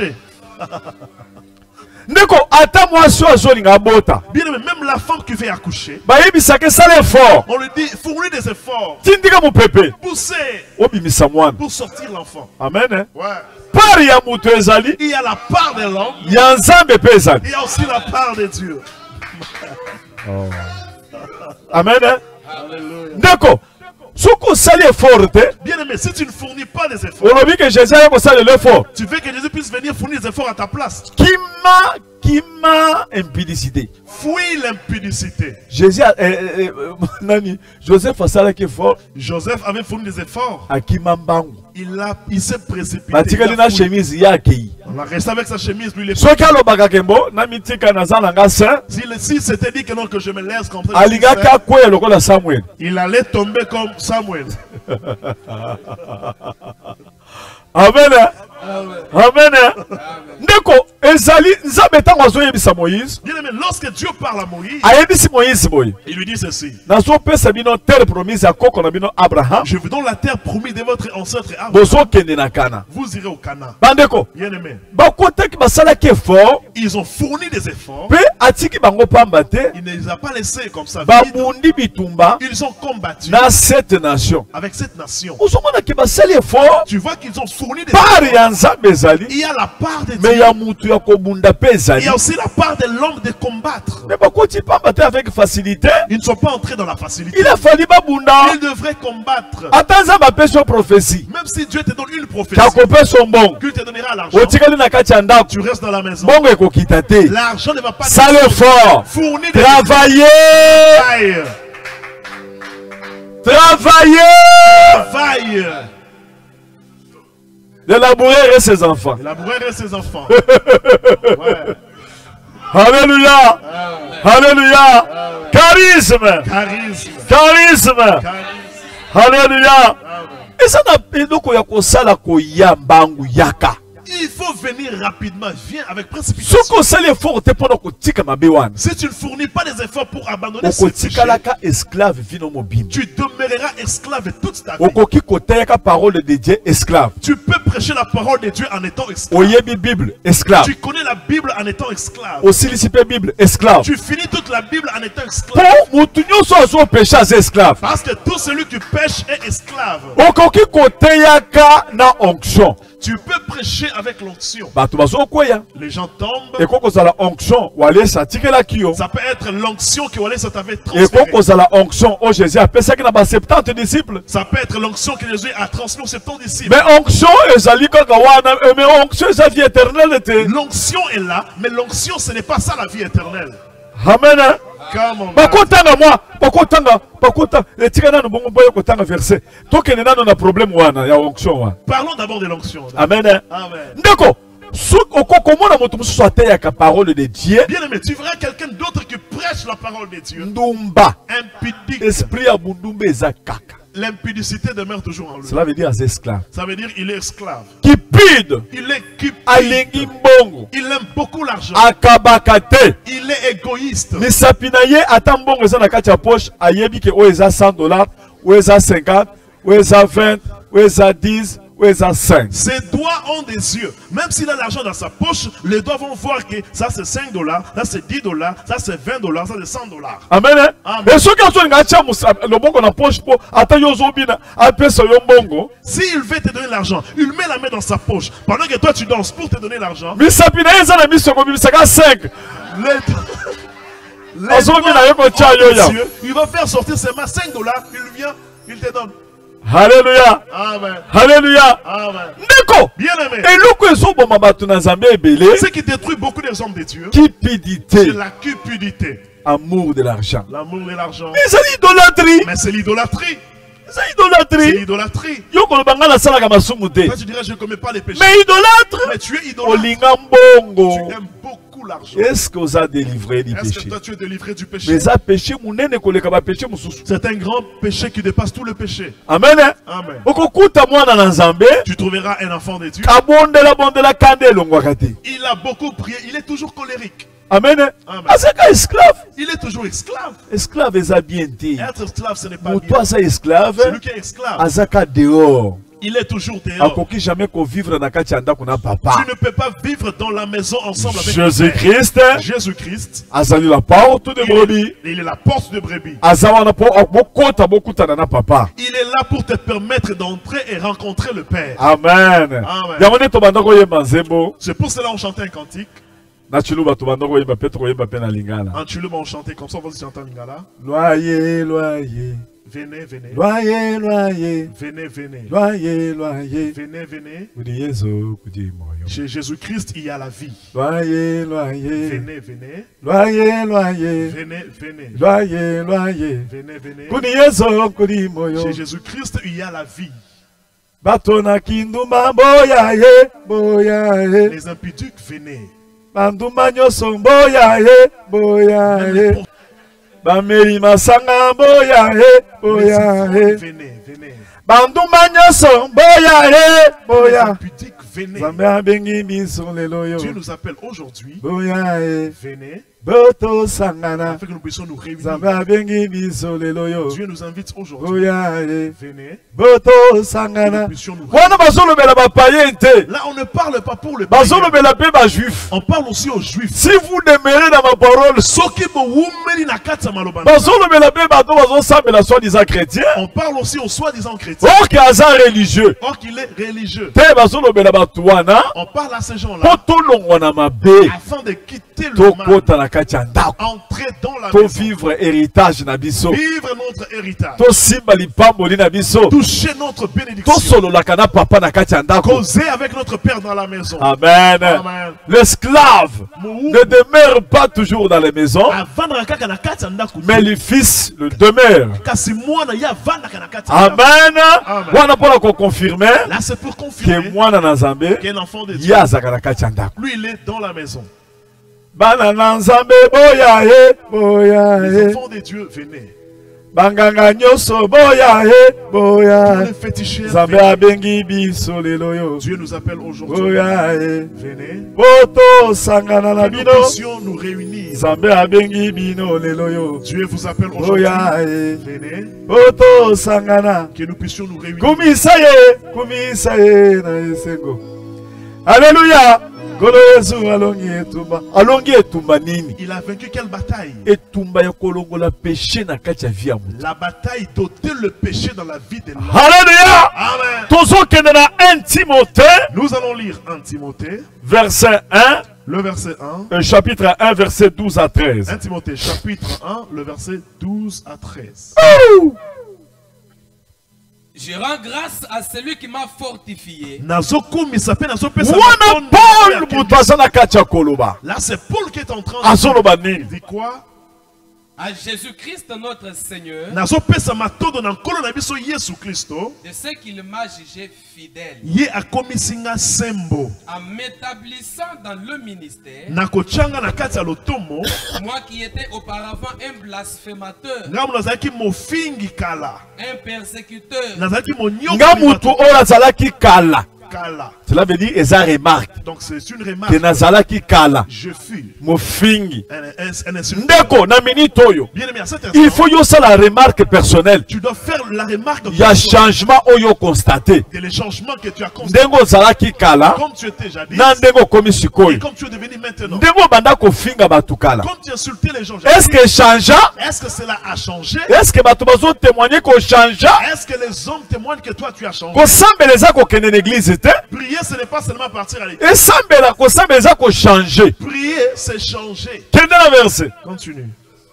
Ndeko ata mwasi azolinga bota. Bien aimé, même la femme qui veut accoucher, Ba yebisa ke ça l'effort. on lui dit fournir des efforts, Tindika mu pepe. pousser Obimisa mwana. pour sortir l'enfant. Amen. Hein? Ouais. Par ya mutu ezali, Il y a la part de l'homme, ya nzambe pe ezali. il y a aussi la part de Dieu. Amen. Hein? Alléluia. Ndeko soko sali effort te. Bien aimé, si tu ne fournis pas des efforts, On a vu que Jésus a fait l'effort. tu veux que Jésus puisse venir fournir des efforts à ta place. Kima impudicité. Fouille l'impudicité. Jésus nani Joseph a sali effort Joseph avait fourni des efforts. à Kimambangu. Il s'est précipité. Batikali Il na a fouillé. chemise ya kei. On a resté avec sa chemise, lui, il est Soki alobaka kembo na mitika na zala nga saint. Si c'était dit que non, que je me laisse comme ça, Aligaka kwe lokola Samuel. il allait tomber comme Samuel. Amen. Amen. Ndeko ezali nzambe tango azoyebisa Moïse. Bien aimé, lorsque Dieu parle à Moïse, Ayebisi Moïse boye. il lui dit ceci: Nazopesa bino terre promise ya koko na bino Abraham. je vous donne la terre promise de votre ancêtre Abraham. Bozokende na Kana. Vous irez au Canaan. Bandeko Bien aimé, bakotaki basalaki effort Ils ont fourni des efforts. Pe atiki bango pamba te. Il ne les a pas laissés comme ça. Babundi bitumba. Ils ont combattu Na cette nation. avec cette nation. Ozomona ke basali effort. Tu vois qu'ils ont fourni des Par efforts. yanza bezali. Il y a la part de Mais Dieu. ya mutu ya kobunda pe Il ezali. y a aussi la part de l'homme de combattre. Mais bakoti pamba te avec facilité. Ils ne sont pas entrés dans la facilité. Il a fallu babunda. Ils devraient combattre. Atanza ba peso prophétie. Même si Dieu te donne une prophétie, Kakope son bon. qu'il te donnera l'argent, Otikali na kati ya ndako. tu restes dans la maison. Bongo ekokita te. L'argent ne va pas Sale effort. fournir des Travailler. travail. Travailler. D'élaborer ses enfants. Élaborer ses enfants. Ouais. Alléluia. Alléluia. Charisme. Charisme. Charisme. Charisme. Alléluia. Et ça n'a pas de quoi kosala koya mbangu yaka. Il faut venir rapidement. Viens avec précipitation. Soko sale effort te pona kotika mabewan. Si tu ne fournis pas des efforts pour abandonner ce péché, Okotika laka esclave vino mobimba. tu demeureras esclave toute ta vie. Okoki koteka parole de Dieu esclave. Tu peux prêcher la parole de Dieu en étant esclave. Oyebi Bible esclave. Tu connais la Bible en étant esclave. Osilisipe Bible esclave. Tu finis toute la Bible en étant esclave. Pour mutu nyonso azo péché az esclave. Parce que tout celui qui pêche est esclave. Okoki koteyaka na onction. Tu peux prêcher avec l'onction. Bato bazo kweya. Les gens tombent. Ekoko zala onction wale satikela kiyo. Ça peut être l'onction qui allait ça t'avait transféré. Ekoko zala onction o Jésus apesaki na ba 70 disciples. Ça peut être l'onction que Jésus a transmis aux 70 disciples. Mais onction ezali kaka wana mais onction eza vie éternelle te. L'onction est là, mais l'onction ce n'est pas ça la vie éternelle. Amen. Come on. Bakotanga moi, bakotanga etika nanu bongo boyo kotanga verset. Tokene nanu na problème wana ya onction wa. Parlons d'abord de l'onction. Amen. Amen. Ndeko, okomona moto mususu ateyaka parole de Dieu. Bien aimé, tu verras quelqu'un d'autre qui prêche la parole de Dieu. Ndumba. Impudique. Esprit ya bundumba eza kaka. L'impudicité demeure toujours en lui. Cela veut dire az esclave. Ça veut dire il est esclave. Cupide. Il est cupide. Alingi mbongo. Il aime beaucoup l'argent. Akabaka te. Il est égoïste. Misapi na ye ata mbongo eza na kati ya poche ayebi ke oyo eza $100, oyo eza 50, oyo eza 20, oyo eza 10, oyo eza 5. Ses doigts ont des yeux. Même s'il a l'argent dans sa poche, les doigts vont voir que ça c'est $5, ça c'est $10, ça c'est $20, ça c'est $100. Amen. Amen. Et soki azolinga atia loboko na poche po ata yo ozobina apesa yo mbongo. S'il veut te donner l'argent, il met la main dans sa poche. Pendant que toi tu danses pour te donner l'argent, Misapi na ye eza na miso ekobimisaka 5. il va faire sortir ses mains $5, il vient, il te donne. Alléluia. Amen. Alléluia. Amen. Ndeko. Bien aimé. Eloko ezoboma bato na Nzambe ebele. Ce qui détruit beaucoup des hommes de Dieu, Cupidité. c'est la cupidité. Amour de l'argent. L'amour de l'argent. Mais c'est l'idolâtrie. Mais c'est l'idolâtrie. C'est C'est idolâtrie. l'idolâtrie. Yo kolobanga na sala ka masumu te. Toi tu dirais je ne commets pas les péchés. Mais idolâtre. Mais tu es idolâtre. Olinga Tu mbongo. aimes beaucoup l'argent. Est-ce que vous avez délivré du Est-ce que péché? toi tu es délivré du péché? Mais ça péché munene koleka ba péché mususu. C'est un grand péché qui dépasse tout le péché. Amen. Amen. Okokuta mwana na Nzambe. Tu trouveras un enfant de Dieu. Bondela kande elongwaka te. Il a beaucoup prié. Il est toujours colérique. Amen. Amen. Azaka esclave. Il est toujours esclave. Esclave eza bien te. Être esclave, ce n'est pas Moto bien. aza esclave. Celui qui est esclave, Azaka dehors. il est toujours dehors. Akoki jamais ko vivre na kati ya ndako na papa. Tu ne peux pas vivre dans la maison ensemble avec Jésus-Christ. Jésus-Christ. Azali la porte de brebis. Il est la porte de brebis. Azawana po bokota bokutana na papa. Il est là pour te permettre d'entrer et rencontrer le Père. Amen. Amen. Yamone to bandako yemba nzembo. C'est pour cela qu'on chantait un cantique. Na chiluba to bandako yemba petro yemba pe na lingala. En Tulum, on chantait comme ça. On va se chanter en Lingala. Loyer, loyer. Venez, venez. Loyer, loyer. Venez, venez. Loyer, loyer. Venez, venez. Kudi yezo, kudi moyo. Chez Jésus-Christ, il y a la vie. Loyer, loyer. Venez, venez. Loyer, loyer. Venez, venez. Loyer, loyer. Venez, venez. Kudi yezo, kudi moyo. Chez Jésus-Christ, il y a la vie. Batona kinduma boya ye, boya ye. Les impudiques, venez. Banduma nyoso boya ye, boya ye. Bameri masanga boya ye, boya ye. Venez, venez. Banduma nyoso boya ye, Les boya. impudiques, venez. Zambe abengi biso lelo yo. Dieu nous appelle aujourd'hui. Boya ye. Venez. Boto sangana. Afin que nous puissions nous réunir. Zamba bengi biso lelo yo. Dieu nous invite aujourd'hui. Oyaye. Venez. Boto sangana. Wana bazolo bela ba païen te. Là, on ne parle pas pour le païen. Bazolo bela pe ba juif. On parle aussi aux juifs. Si vous demeurez dans ma parole, Soki bo wumeli na kata malobana. bazolo bela pe ba to bazo sambela soi-disant chrétien. On parle aussi aux soi-disant chrétiens. Or que hasard religieux. Or qu'il est religieux. Te bazolo bela ba tuana. On parle à ces gens-là. Poto longwana mabe. Afin de quitter le To mal. kota na kati ya ndako. Entrer dans la To maison. vivre héritage na biso. Vivre notre héritage. To simba lipamboli na biso. Toucher notre bénédiction. To solo la kana papa na kati ya ndako. Causer avec notre Père dans la maison. Amen. Amen. L'esclave ne demeure pas toujours dans les maisons, mais le fils le demeure. Amen. Wana pona ko confirmer Là, c'est pour que confirmer moi na Nzambe qu'un enfant de Dieu, yazaka na kati ya ndako. lui, il est dans la maison. Bana na Nzambe boya he boya Les he. enfants de Dieu, venez. Banganga nyoso boya he boya Tous he. les féticheurs, Nzambe venez. abengi biso lelo yo. Dieu nous appelle aujourd'hui. Boya he. Venez. Boto sangana na Que nous bino. puissions nous réunir. Nzambe abengi bino lelo yo. Dieu vous appelle aujourd'hui. Boya he. Venez. Boto sangana. Que nous puissions nous réunir. Kumisa ye na esengo. Alléluia. Kolo Yesu alongi etumba nini? Il a vaincu quelle bataille? Etumba ya kolongola péché na kati ya vie ya mutu. La bataille d'ôter le péché dans la vie de l'homme. Alléluia. Amen. Tozokende na 1 Timothée Nous allons lire 1 Timothée, verset 1, le verset 1. chapitre 1 verset 12 à 13. 1 Timothée, chapitre 1, le verset 12 à 13. Je rends grâce à celui qui m'a fortifié. Wana Paul mutaza na kati ya koloba. Là, c'est Paul qui est en train de Azoloba dire. nini? Il dit quoi? À Jésus-Christ notre Seigneur, Nazopesa matondo na nkolo na biso Yesu Kristo. de ce qu'il m'a jugé fidèle, Ye akomisinga sembo. en m'établissant dans le ministère, Na kochanga na kati ya lotomo. moi qui étais auparavant un blasphémateur, Ngamu nazalaki mofingi kala. un persécuteur, Nazalaki monyoka. Nga mutu oyo azalaki kala. Kala. Cela veut dire eza remarque. Donc c'est une remarque. Que nazalaki kala. Je fus Mofingi. un insultant. Ndeko na minute oyo. Bien aimé, à cet instant, Il faut yo ça la remarque personnelle. tu dois faire la remarque Il y a changement oyo constaté. de les changements que tu as constatés. Ndengo zalaki kala. Comme tu étais jadis, Na ndengo komi et sikoyo. comme tu es devenu maintenant. Ndengo banda kofinga batu kala. Comme tu insultais les gens Est-ce jadis, que changea? est-ce que cela a changé? Est-ce que batu bazo témoigner ko changea? Est-ce que les hommes témoignent que toi tu as changé? Ko sambeleza ko kende l'église te? Prier, ce n'est pas seulement partir à l'église. Et sambela ko sambeleza ko changer. Prier, c'est changer. Kende na verset. Continue.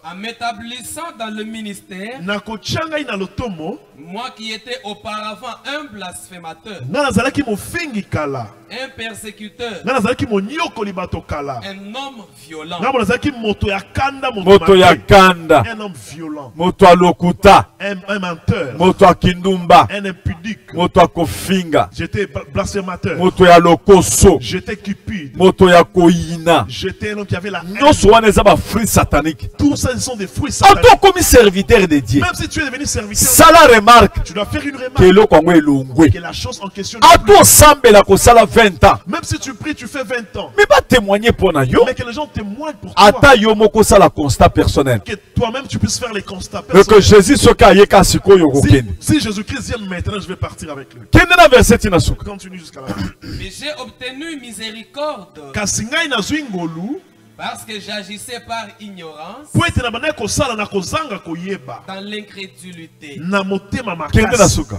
en m'établissant dans le ministère, Nakochanga ina lotomo, moi qui étais auparavant un blasphémateur, nga nazalaki mofingi kala, un persécuteur, nga nazalaki monyokoli bato kala, un homme violent, nga nazalaki moto ya kanda, Moto ya kanda. un homme violent, Moto alokuta. un menteur, Moto akindumba. un impudique. Moto akofinga. J'étais blasphémateur. Moto ya lokoso. J'étais cupide. Moto ya koyina. J'étais un homme qui avait la haine. Nyonso wana eza ba fruit satanique. Tout ça, ce sont des fruits Anto sataniques. comme serviteur de Dieu. Même si tu es devenu serviteur, Sala remarque tu dois faire une que remarque eloko yango elongwe. que la chose en question n'est Ato plus. sambela kosala 20 ans. Même si tu pries, tu fais 20 ans. Mais pas témoigner pour na yo. Mais que les gens témoignent pour toi. Ata yo moko sala constat personnel. Que toi-même tu puisses faire les constats Mais que personnels. Jésus soka yeka sikoyo kokende. Si Jésus-Christ vient maintenant, je vais partir avec lui. Kende na verset tina suka. Continue jusqu'à la fin. mais j'ai obtenu miséricorde Kasingai na zwingolu, parce que j'agissais par ignorance po ete na bana kosala na kozanga koyeba. dans l'incrédulité. Na motema Kende na makasi. suka.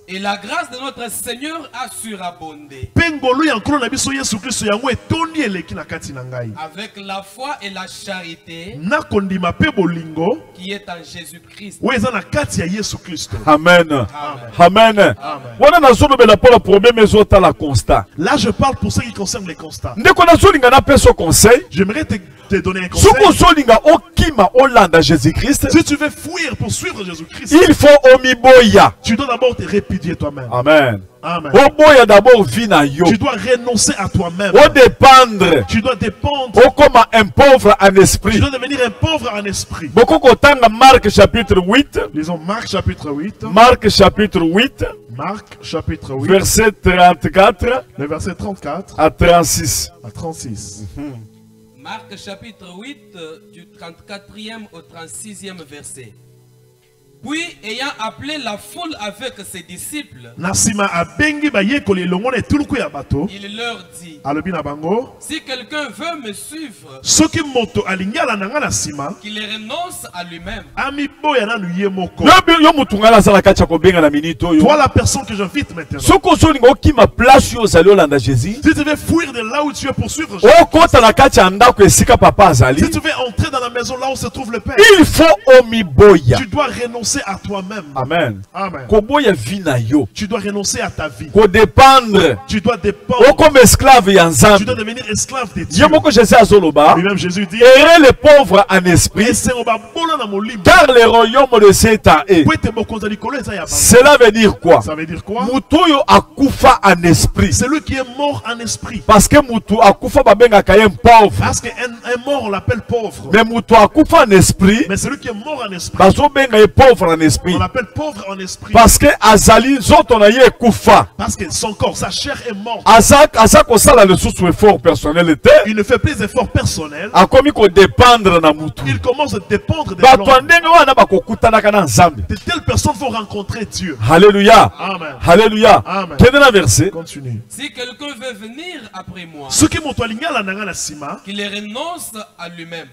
Et la grâce de notre Seigneur a surabondé Pengolo ya nkolo na biso Yesu Kristo yango etondi eleki na kati na ngai. avec la foi et la charité Na kondima pe bolingo, qui est en Jésus-Christ. oyo eza na kati ya Yesu Kristo. Amen. Amen. Amen. Wana nazolobela pour le problème ezota la constat. Là, je parle pour ce qui concerne les constats. Ndeko nazolinga na peso conseil. J'aimerais te donner un conseil. Soko zolinga okima olanda Jésus-Christ. Si tu veux fuir pour suivre Jésus-Christ, Il faut omiboya. tu dois d'abord te répudier toi-même. Amen. Amen. Oboya d'abord vie na yo. Tu dois renoncer à toi-même. O dépendre. Tu dois dépendre. O comme un pauvre en Tu esprit. dois devenir un pauvre en esprit. Boko kotanga Marc chapitre 8. Lisons Marc chapitre 8. Marc chapitre 8. Marc chapitre 8. Verset 34 Le verset 34 à 36. à 36. Marc chapitre 8, du 34e au 36e verset. Puis, ayant appelé la foule avec ses disciples, il leur dit, si quelqu'un veut me suivre, qu'il renonce à lui-même. Toi la personne que j'invite maintenant. Si tu veux fuir de là où tu es pour suivre Jésus, si tu veux entrer dans la maison là où se trouve le Père, il faut tu dois renoncer à toi-même. Amen. Amen. Tu dois renoncer à ta vie. Tu dois dépendre. Comme esclave tu dois devenir esclave de Dieu. Lui-même Jésus dit, errez les pauvres en esprit, car le royaume de Satan est. Cela veut dire quoi? Ça veut dire quoi? Mutuyo akufa en esprit. Celui qui est mort en esprit. Parce que mutu akufa babenga kayen pauvre. Parce qu'un mort on l'appelle pauvre. Mais mutu akufa en esprit. Mais celui qui est mort en esprit. Bazo benga est pauvre en esprit. On l'appelle pauvre en esprit. Parce que azali zoto na ye kufa. Parce que son corps, sa chair est morte. Azak osala le sous effort personnel était. Il ne fait plus d'efforts personnels. Akomi ko dépendre na mutu. Il commence à dépendre de telles personnes vont rencontrer Dieu. Alléluia. Amen. Alléluia. Amen. Quel est le verset? Continue. Si quelqu'un veut venir après moi, qu'il renonce à lui-même.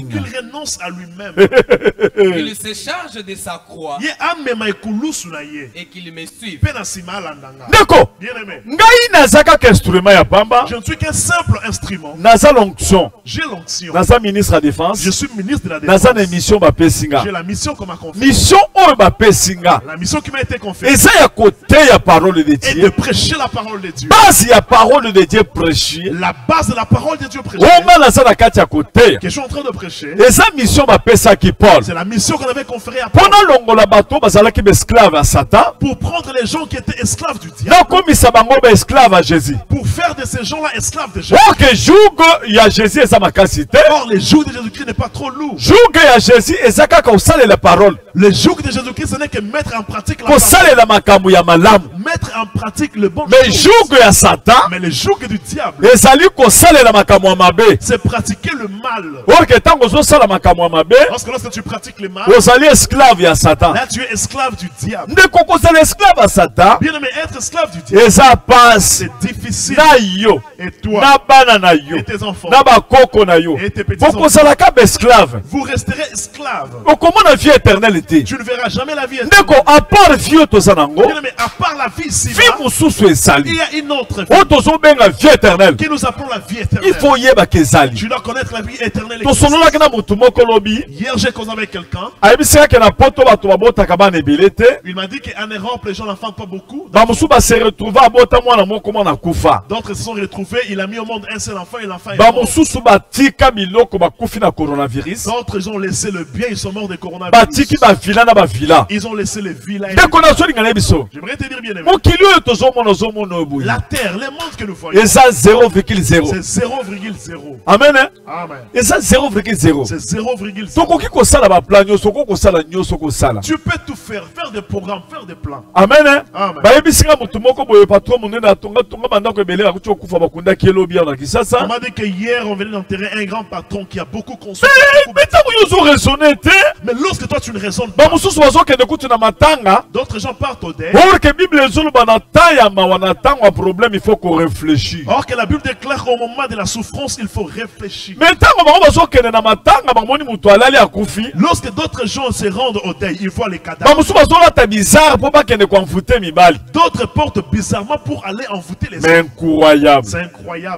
Qu'il renonce à lui-même. Qu'il se charge de sa croix. Et qu'il me suive. D'accord. Bien-aimé. Je ne suis qu'un simple instrument. J'ai l'onction. Ministre de la Défense. Je suis ministre de la Défense. J'ai la mission qu'on m'a confiée. La mission qui m'a été confiée. Et de prêcher la parole de Dieu. La base de la parole de Dieu prêchée. Que je suis en train de prêcher. C'est la mission qu'on avait conférée à Paul. Pour prendre les gens qui étaient esclaves du diable. Pour faire de ces gens-là esclaves de Jésus. Or, le joug de Jésus-Christ n'est pas trop lourd. Le joug de Jésus-Christ, ce n'est que mettre en pratique la parole. Mettre en pratique le bon chose. Mais le joug du diable, c'est pratiquer le mal. Parce que lorsque tu pratiques le mal, là tu es esclave du diable. Bien aimé, être esclave du diable, c'est difficile. Et toi, et tes enfants, et tes petits-enfants, vous resterez esclaves. Tu ne verras jamais la vie éternelle. Bien aimé, à part la vie ici, il y a une autre vie qui nous appelle la vie éternelle. Tu dois connaître la vie éternelle. Hier, j'ai causé avec quelqu'un. Il m'a dit qu'en Europe, les gens n'enfantent pas beaucoup. D'autres se sont retrouvés. Il a mis au monde un seul enfant et l'enfant est mort. D'autres, ils ont laissé le bien, ils sont morts de coronavirus. Ils ont laissé les villages. J'aimerais te dire bien aimé. La terre, le monde que nous voyons, c'est 0,0. Amen. Amen. C'est 0,0. C'est 0,0. Tu peux tout faire, faire des programmes, faire des plans. Amen. Amen. On m'a dit que hier on venait d'enterrer un grand patron qui a beaucoup construit. Mais lorsque toi tu ne raisonnes pas, d'autres gens partent au deuil. Or que la Bible déclare qu'au moment de la souffrance, il faut réfléchir. Lorsque d'autres gens se rendent au deuil, ils voient les cadavres. D'autres portent bizarrement pour aller envoûter les hommes. Incroyable. C'est incroyable.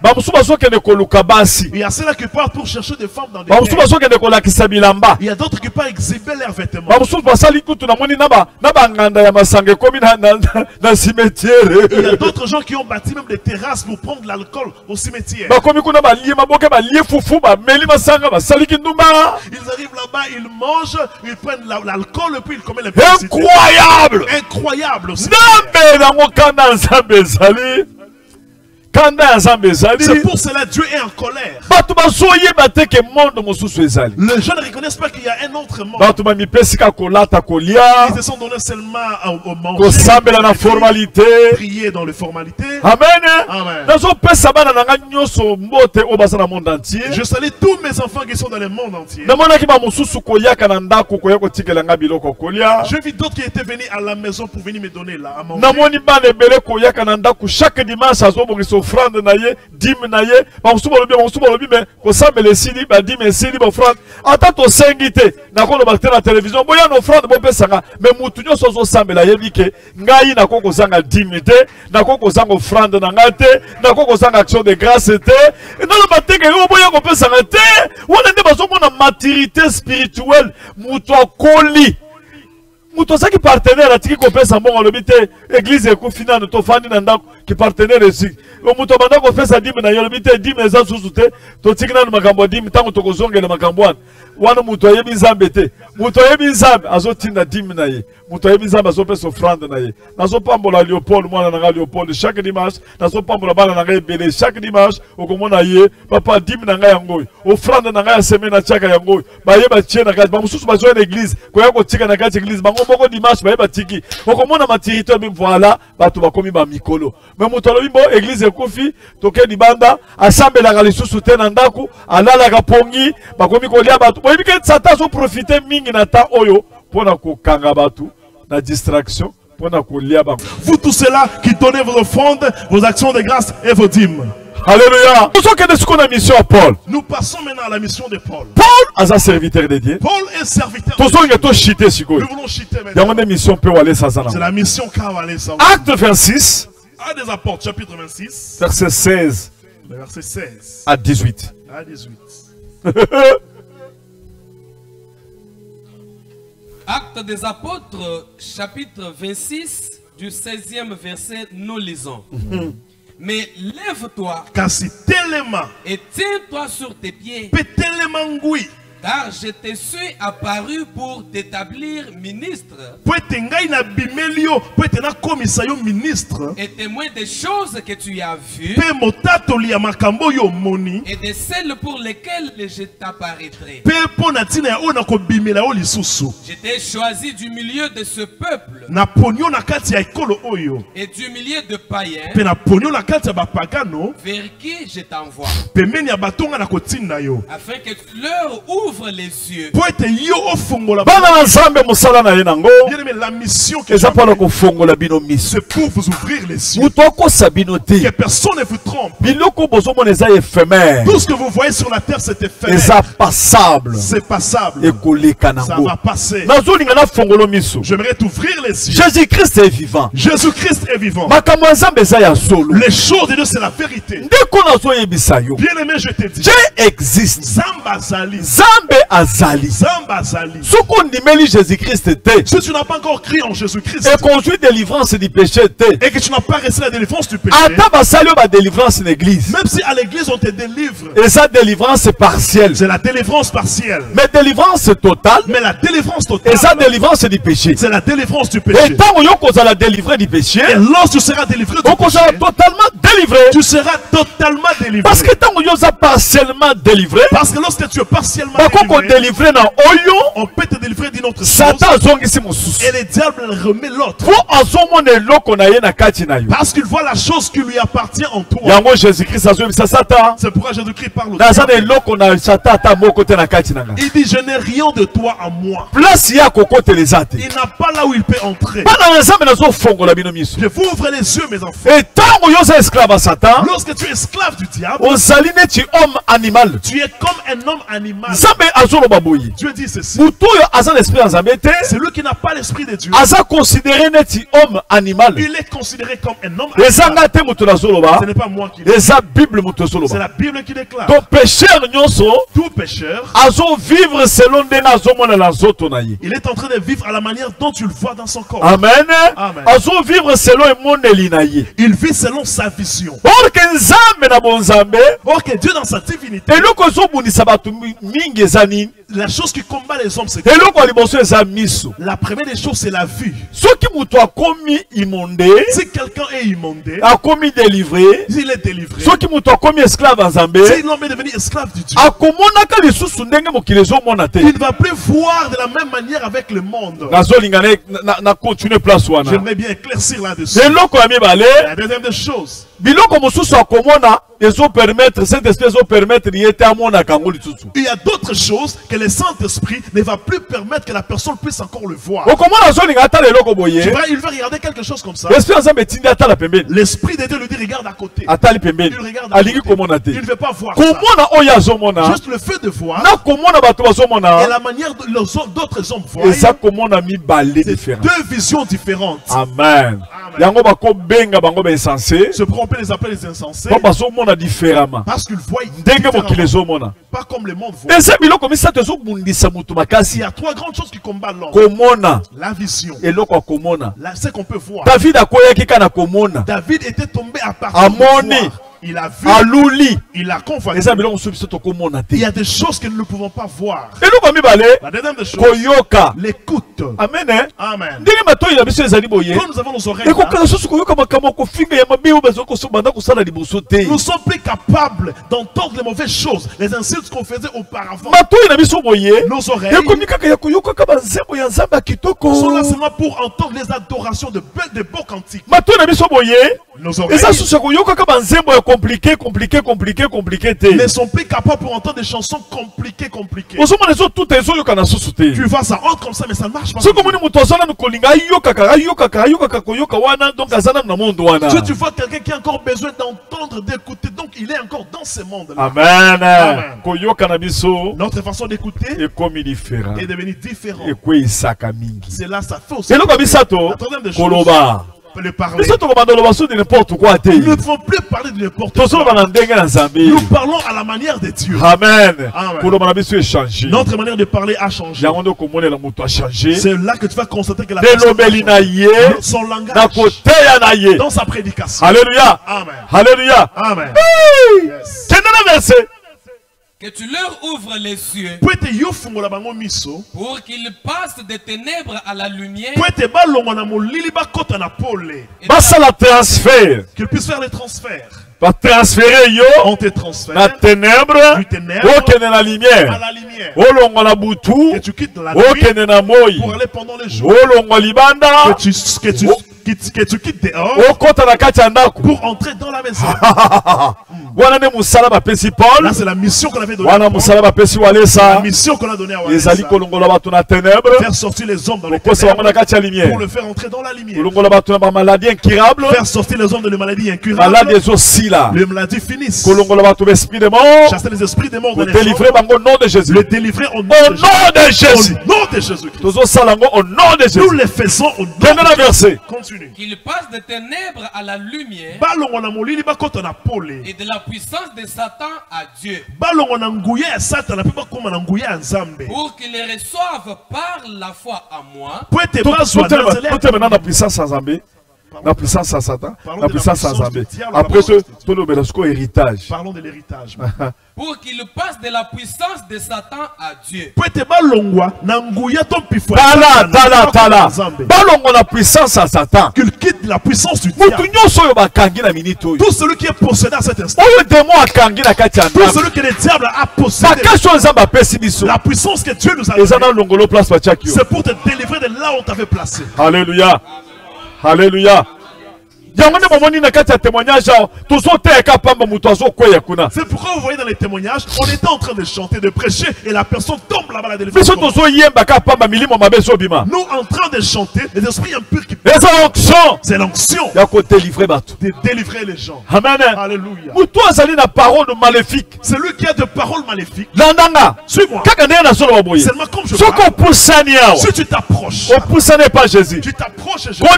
Il y a ceux-là qui partent pour chercher des femmes dans des terres. Il y a d'autres qui partent exhiber leurs vêtements. Il y a d'autres gens qui ont bâti même des terrasses pour prendre l'alcool au cimetière. Ils arrivent là-bas, ils mangent, ils prennent l'alcool et puis ils commettent les péchés. Incroyable. Incroyable aussi. C'est pour cela Dieu est en colère. Les gens ne reconnaissent pas qu'il y a un autre monde. Ils se sont donnés seulement au manger, prier dans les formalités. Amen. Amen. Je salue tous mes enfants qui sont dans le monde entier. J'ai vu d'autres qui étaient venus à la maison pour venir me donner là à manger. Chaque dimanche, offrande na ye, dîme na ye, ata to sengite na ko ba na télévision boya no offrande bo pesanga mais mutu nyoso zo sambela yebike ngai na ko kozanga dîme te na ko kozanga offrande na ngate na ko kozanga action de grâce te na lo bateke yo boya ko pesanga te wala nde bazo mona maturité spirituelle mutu akoli. Muto saki partenaire atiki ko pesa mbongo lobite église ekufina no to fandi na ndako ki partenaire esi o muto banda ko pesa dime na lobite dime za susute to tikina no makambo dime tango to kozongela makambo wana muto yebi nzambe te muto yebi nzambe azotinda dime na ye muto yebi nzambe azopesa offrande na ye nazo pambola Léopold mwana na Léopold chaque dimanche nazo pambola bana na belé chaque dimanche okomona ye papa dime na ngai yango offrande na ngai semaine na chaka yango ba yeba tiena kati ba mususu ba joine église ko yako tika na kati église bango moko dimanche ba yeba tiki okomona maturité bi voilà batu bakomi ba mikolo mais muto lobi bo église ekufi toke libanda asambela ka lisusu te na ndako alala ka pongi bakomi kolia batu boyebi ke satan so profiter mingi na ta oyo pona ko kanga batu na distraction pona ko lia ba. Vous tous ceux-là qui donnez vos offrandes, vos actions de grâce et vos dîmes. Alléluia. Nous passons maintenant à la mission de Paul. Paul est un serviteur de Dieu. Paul est serviteur de Dieu. Nous voulons chiter maintenant. C'est la mission Kawale. Acte 26. Actes des Apôtres, chapitre 26. Verset 16. Verset 16. À 18. À 18. Actes des Apôtres, chapitre 26, du 16e verset, nous lisons. Mais lève-toi et tiens-toi sur tes pieds, car je te suis apparu pour t'établir ministre et témoin des choses que tu as vues et de celles pour lesquelles je t'apparaîtrai. Je t'ai choisi du milieu de ce peuple et du milieu de païens vers qui je t'envoie, afin que tu leur ouvres les yeux. La mission que c'est pour vous ouvrir les yeux, que personne ne vous trompe. Tout ce que vous voyez sur la terre c'est éphémère, c'est passable, ça va passer. J'aimerais t'ouvrir les yeux. Jésus-Christ est vivant. Jésus-Christ est vivant. Les choses de Dieu c'est la vérité. Bien aimé, je te dis, Dieu existe. Zambazali. Azali. Si tu n'as pas encore crié en Jésus-Christ et conduit délivrance du péché et que tu n'as pas reçu la délivrance du péché, même si à l'église on te délivre, et sa délivrance est partielle, c'est la délivrance partielle, mais délivrance totale, mais la délivrance totale, et sa délivrance du péché, c'est la délivrance du péché. Et tant que tu la délivré du péché, et lorsque tu seras délivré du péché, totalement délivré, tu seras totalement délivré. Parce que tant que tu es partiellement délivré, parce que lorsque tu es partiellement délivré, on peut te délivrer d'une autre chose et le diable remet l'autre parce qu'il voit la chose qui lui appartient en toi. C'est pourquoi Jésus-Christ parle au diable. Il dit je n'ai rien de toi en moi. Il n'a pas là où il peut entrer. Je vous ouvre les yeux mes enfants. Lorsque tu es esclave du diable, tu es comme un homme animal. Dieu dit ceci. C'est lui qui n'a pas l'esprit de Dieu. Il est considéré comme un homme animal. Ce n'est pas moi qui le dis. C'est la Bible qui déclare. Tout pécheur, il est en train de vivre à la manière dont tu le vois dans son corps. Amen. Amen. Il vit selon sa vision. Or que Dieu dans sa divinité, La chose qui combat les hommes, c'est la première des choses, c'est la vue. Si quelqu'un est immondé, il est délivré. Si esclave si l'homme est devenu esclave du Dieu, il ne va plus voir de la même manière avec le monde. J'aimerais bien éclaircir là-dessus. La deuxième des choses, il y a d'autres choses que le Saint-Esprit ne va plus permettre que la personne puisse encore le voir. Il va regarder quelque chose comme ça. L'Esprit de Dieu lui dit regarde à côté. Il regarde à côté. Il ne veut pas voir ça. Juste le fait de voir et la manière dont d'autres hommes voient, c'est deux visions différentes. Amen. C'est pourquoi on peut les appeler les insensés, parce qu'ils voient différemment, pas comme le monde voit. Il y a trois grandes choses qui combattent l'homme. La vision, ce qu'on peut voir. David était tombé à partir de voir. Il a vu, il a convoité. Il y a des choses que nous ne pouvons pas voir. La deuxième des choses, l'écoute. Amen. Amen. Quand nous avons nos oreilles, nous sommes plus capables d'entendre les mauvaises choses, les insultes qu'on faisait auparavant. Nos oreilles sont là seulement pour entendre les adorations de beaux cantiques. Nos oreilles ne sont plus capables pour entendre des chansons compliquées. Tu vois, ça entre comme ça, mais ça ne marche pas. Tu vois quelqu'un qui a encore besoin d'entendre, d'écouter, donc il est encore dans ce monde-là. Amen. Notre façon d'écouter est devenue différente. C'est là, ça fait aussi. La troisième des choses, le parler. Nous ne pouvons plus parler de n'importe quoi. Nous parlons à la manière de Dieu. Amen. Notre manière de parler a changé. C'est là que tu vas constater que la personne son langage dans sa prédication. Alléluia. Amen. Alléluia. Amen. Yes. Que tu leur ouvres les yeux pour qu'ils passent des ténèbres à la lumière qu'ils puissent faire les transferts. Transférer yo, on te transfère la ténèbre, à la lumière, que tu quittes la nuit pour aller pendant les jours, que tu quittes dehors pour entrer dans la maison. Là, c'est la mission qu'on avait donnée à Paul. La mission qu'on a donnée à Walesa. Faire sortir les hommes dans les ténèbres pour le faire entrer dans la lumière. Faire sortir les hommes de maladies incurables. Les maladies finissent. Chasser les esprits des morts. Les délivrer au nom de Jésus. Les délivrer au nom de Jésus. Au nom de Jésus. Nous les faisons au nom de Jésus. Continue. Qu'il passe des ténèbres à la lumière et de la puissance de Satan à Dieu. Pour qu'ils les reçoivent par la foi à moi. La puissance à Satan, la puissance à Zambé. Après tout le héritage. Parlons de l'héritage. Pour qu'il passe de la puissance de Satan à Dieu. Tala. Balongo la puissance à Satan. Qu'il quitte la puissance du diable. Tout celui qui est possédé à cet instant. Tout celui que le diable a possédé. La puissance que Dieu nous a donnée. C'est pour te délivrer de là où on t'avait placé. Alléluia. Alléluia. C'est pourquoi vous voyez dans les témoignages, on était en train de chanter, de prêcher, et la personne tombe là-bas la délivrance. Nous en train de chanter, les esprits impurs qui c'est l'onction de délivrer les gens. Amen. Alléluia. C'est lui qui a de paroles maléfiques. Suis-moi. Seulement comme je parle, si tu t'approches, tu t'approches de Jésus.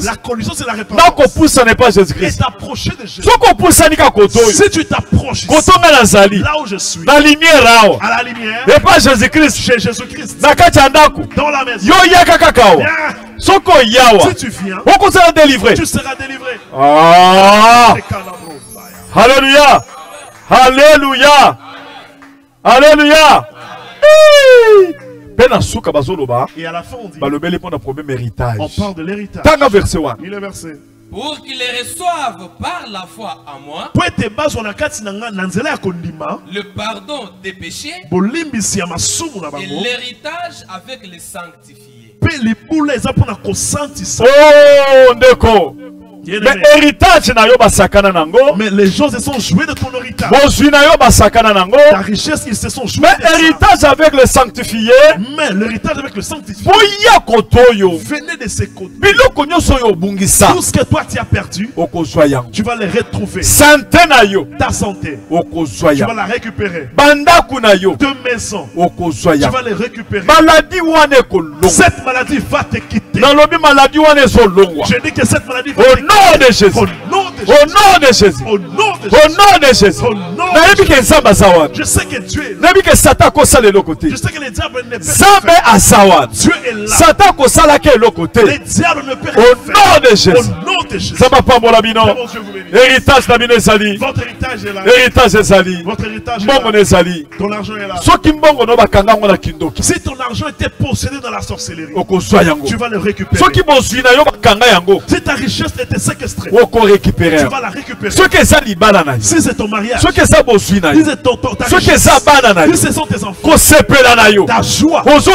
La condition c'est la repentance. Et t'approcher de Jésus. Si tu t'approches là où je suis, à la lumière, chez Jésus-Christ, dans la maison, si tu viens, tu seras délivré. Alléluia. Alléluia. Alléluia. Et à la fin, on dit, on parle de l'héritage. Il est versé. Pour qu'ils les reçoivent par la foi en moi, le pardon des péchés et l'héritage avec les sanctifiés. Oh, ndeko. Mais héritage na yo basakana nango. Mais les gens se sont joués de ton héritage. Ta richesse, ils se sont joués. Mais héritage avec le sanctifié. Mais l'héritage avec le sanctifié. Venez de ces côtés. Tout ce que toi tu as perdu, tu vas les retrouver. Ta santé, tu vas la récupérer. Deux maisons, tu vas les récupérer. Cette maladie va te quitter. Je dis que cette maladie va te quitter. Au nom de Jésus. Au nom de Jésus. Au nom de Jésus. Je sais que Dieu est là. Je sais que les diables ne peuvent pas. Dieu est là. Satan ko sala ke lo côté. Les diables ne peuvent pas. Au nom de Jésus. Au nom de Jésus. Ça va pas mon labino. Héritage na bino ezali. Votre héritage est là. Héritage ezali. Votre héritage est là. Ezali. Ton argent est là. Soki mbongo no bakanga ngo na kindoki. Si ton argent était possédé dans la sorcellerie, tu vas le récupérer. Soki bozwina yo bakanga yango. Si ta richesse était séquestrée, récupérer. Tu vas la récupérer. Si c'est ton mariage, si c'est ta richesse, si ce sont tes enfants, ta joie, tu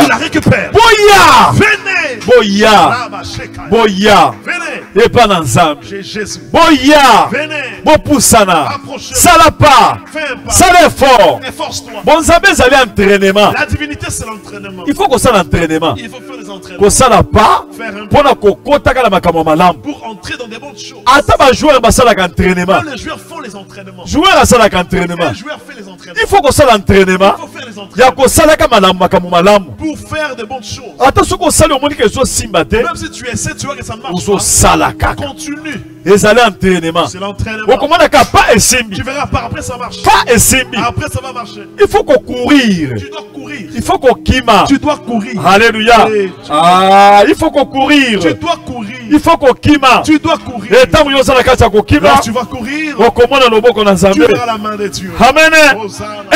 la récupères. Boya! Venez! Boya! Boya! Venez! Et pas ensemble. J'ai Jésus. Boya! Venez! Bon poussana! Approchez-vous. Salapa! Fais un pas. Sale fort! Efforce-toi. Bon zabé allez entraînement. La divinité c'est l'entraînement. Il faut qu'on s'en entraînement. Il faut faire des entraînements. Qu'on s'en a pas. Pour entrer dans des bonnes choses. Attends, joueur basala entraînement. Les joueurs font les entraînements. Joueur à ça entraînement. Les joueurs font les entraînements. Il faut qu'on s'en entraînement. Il faut faire les entraînements. Pour faire de bonnes choses. Attends, ce qu'on s'en au monde que soit simbaté. Même si tu essaies, tu vois que ça marche pas. Continue. Ils allaient entraînement. C'est l'entraînement. Pas Simbi. Tu verras pas après ça marche. Pas Simbi. Après ça va marcher. Il faut qu'on courir. Tu dois courir. Il faut qu'on kima. Tu dois courir. Alléluia. Ah, il faut qu'on courir. Tu dois courir. Il faut qu'on kima. Tu dois courir. Et tant que tu vas courir. Tu verras la main de Dieu. Amen.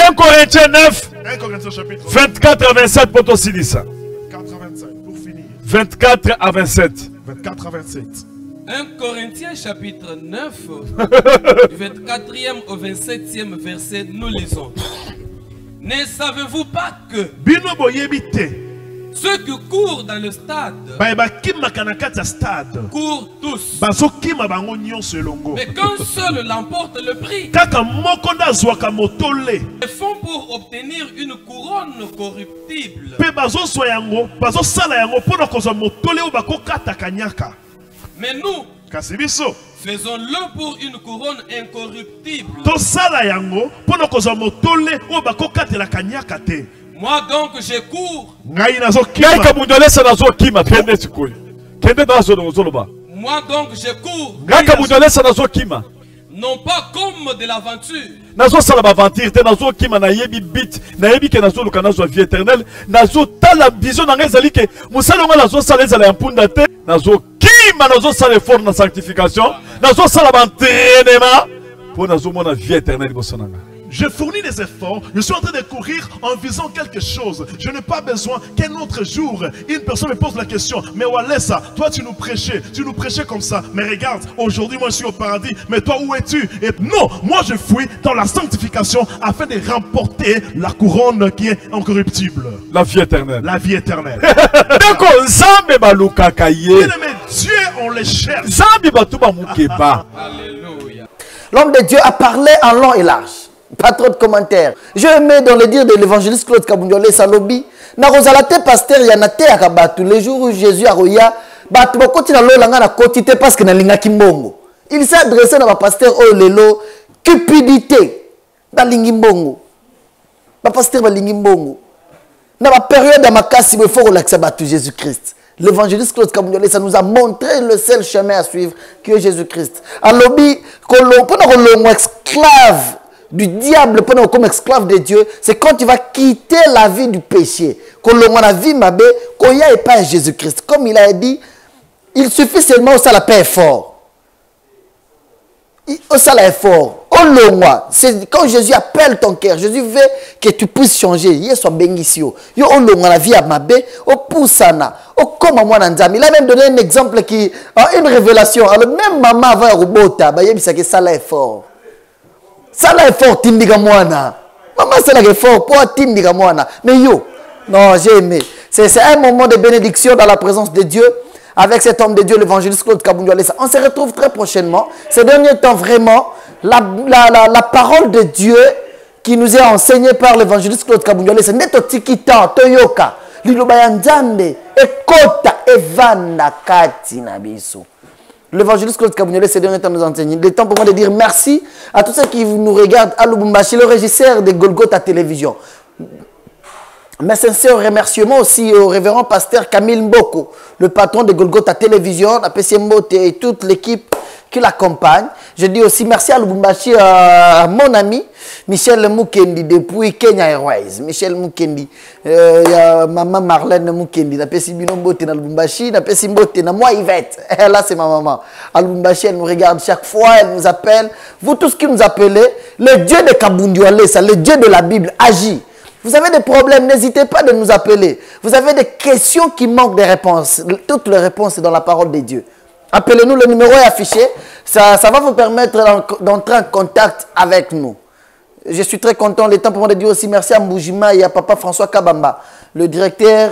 1 Corinthiens 9. 1 Corinthiens chapitre 24 à 27 pour toi 4 à 27 pour finir. 24 à 27. 24 à 27. 1 Corinthiens chapitre 9, du 24e au 27e verset, nous lisons. Ne savez-vous pas que ceux qui courent dans le stade courent tous, mais qu'un seul l'emporte le prix, et font pour obtenir une couronne corruptible. Mais nous, faisons-le pour une couronne incorruptible. Moi donc je cours. Moi donc je cours. Non pas comme de l'aventure. Nazo sala aventure te nazo kima na yebi bit na yebi ke nazo luka nazo vie éternelle nazo tala vision na ngezali ke musala nga nazo sala ezala mpunda te nazo kima nazo sala effort na sanctification nazo sala entraînement pour nazo mona vie éternelle bosonanga. Je fournis des efforts, je suis en train de courir en visant quelque chose. Je n'ai pas besoin qu'un autre jour, une personne me pose la question, mais Walesa, toi tu nous prêchais comme ça. Mais regarde, aujourd'hui moi je suis au paradis, mais toi où es-tu? Et non, moi je fouille dans la sanctification afin de remporter la couronne qui est incorruptible. La vie éternelle. La vie éternelle. Dieu, on les cherche. Alléluia. L'homme de Dieu a parlé en long et large. Pas trop de commentaires. Je mets dans le dire de l'évangéliste Claude Kabundiole Salobi. Na rozalate pasteur yanate akabatu. Les jours où Jésus a roya, batu bakoti na lo langa na kotite parce que na linga kimbongo. Il s'est adressé à ma pasteur oh lelo cupidité. Ba lingimbongo. Ba pasteur ba lingimbongo. Na ba période à makasi il faut relaxer batu Jésus-Christ. L'évangéliste Claude Kabundiole, ça nous a montré le seul chemin à suivre qui est Jésus-Christ. Alobi, qu'on esclave du diable, comme esclave de Dieu, c'est quand tu vas quitter la vie du péché. Qu'on la vie mabé, qu'on y a pas Jésus-Christ. Comme il a dit, il suffit seulement au salaire fort. Au salaire fort. C'est quand Jésus appelle ton cœur. Jésus veut que tu puisses changer. Il soit bénissio. Yo olongwa la vie à ma bé. O poussana. O comme moi nanzami. Il a même donné un exemple qui a une révélation. Alors même maman va au robota. Bah yébi ça que ça là est fort. Ça là est fort. Tindiga moana. Maman ça là est fort. Pour tindiga moana. Mais yo. Non, j'ai aimé. C'est un moment de bénédiction dans la présence de Dieu. Avec cet homme de Dieu, l'évangéliste Claude Kabundu Alessa. On se retrouve très prochainement. Ces derniers temps, vraiment, la parole de Dieu qui nous est enseignée par l'évangéliste Claude Kabundu Alessa. Neto tikita, toyoka, lilobaya nzambe, ekota, evana kati na biso. L'évangéliste Claude Kabundu Alessa, ces derniers temps, nous enseigne. Il est temps pour moi de dire merci à tous ceux qui nous regardent à Lubumbashi, le régisseur de Golgotha Télévision. Mes sincères remerciements aussi au révérend pasteur Camille Mboko, le patron de Golgotha Télévision, à PC Mbote et toute l'équipe qui l'accompagne. Je dis aussi merci à Lubumbashi, à mon ami Michel Mukendi depuis Kenya Airways. Michel Mukendi, maman Marlène Mukendi, na PC Mbote na Lubumbashi, na PC Mbote na moi Yvette. Là c'est ma maman. À Lubumbashi, elle nous regarde chaque fois, elle nous appelle. Vous tous qui nous appelez, le Dieu de Kabundu Alessa, le Dieu de la Bible agit. Vous avez des problèmes, n'hésitez pas de nous appeler. Vous avez des questions qui manquent de réponses. Toutes les réponses sont dans la parole de Dieu. Appelez-nous, le numéro est affiché. Ça va vous permettre d'entrer en contact avec nous. Je suis très content. Le temps pour moi de dire aussi merci à Mboujima et à Papa François Kabamba. Le directeur,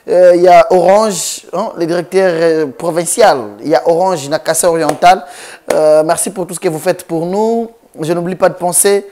il y a Orange, hein, le directeur provincial. Il y a Orange, Nakassa Oriental. Merci pour tout ce que vous faites pour nous. Je n'oublie pas de penser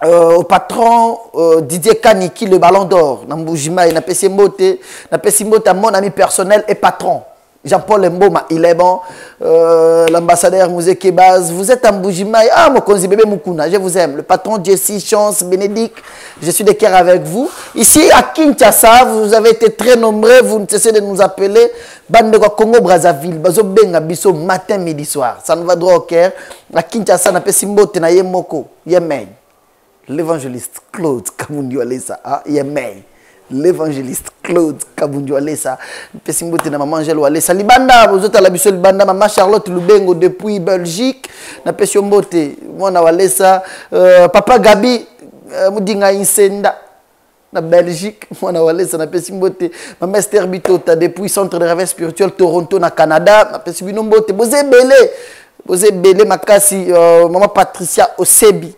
au patron Didier Kaniki, le ballon d'or, Namboujima, il n'a pas Simbote, mon ami personnel et patron. Jean-Paul Mboma, il est bon. L'ambassadeur Mouzé Kebaz, vous êtes à Mboujima. Ah, mon konzi bébé Mukuna, je vous aime. Le patron Jessie, Chance, Bénédicte, je suis de cœur avec vous. Ici à Kinshasa, vous avez été très nombreux, vous ne cessez de nous appeler. Bande de Congo Brazzaville, Bazo Benga Bisso, matin, midi, soir. Ça nous va droit au cœur. À Kinshasa, n'a pas Simbote, na Yemoko, Yemen. L'évangéliste Claude Kabundu Alessa, Yemen. L'évangéliste Claude Kabundu Alessa, Pessimbote na maman Angelo Alessa, Libanda, vous êtes à la biso Libanda, maman Charlotte Lubengo depuis Belgique, na Pessimbote, moi na Alessa, papa Gabi, Moudinga Insenda, na Belgique, moi na Alessa, na Pessimbote, maman Esther Bitota depuis Centre de réveil spirituel Toronto na Canada, na Pessimbote, Bozé Belé, Makasi, maman Patricia Osebi.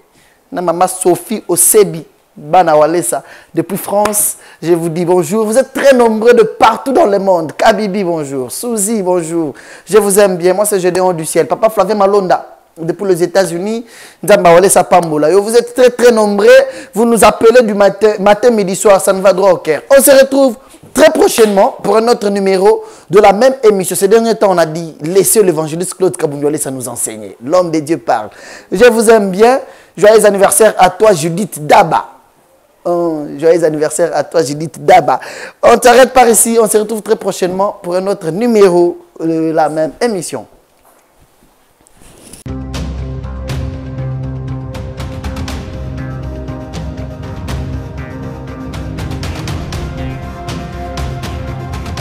Maman Sophie Osebi, Bana Walesa, depuis France, je vous dis bonjour. Vous êtes très nombreux de partout dans le monde. Kabibi, bonjour. Souzi, bonjour. Je vous aime bien. Moi, c'est Gédéon du ciel. Papa Flavien Malonda, depuis les États-Unis. Nzamba Walesa Pambola. Vous êtes très, très nombreux. Vous nous appelez du matin, midi, soir. Ça nous va droit au cœur. On se retrouve très prochainement pour un autre numéro de la même émission. Ces derniers temps, on a dit, laissez l'évangéliste Claude Kabundu Alessa nous enseigner. L'homme de Dieu parle. Je vous aime bien. Joyeux anniversaire à toi, Judith Daba. Joyeux anniversaire à toi, Judith Daba. On s'arrête par ici. On se retrouve très prochainement pour un autre numéro de la même émission.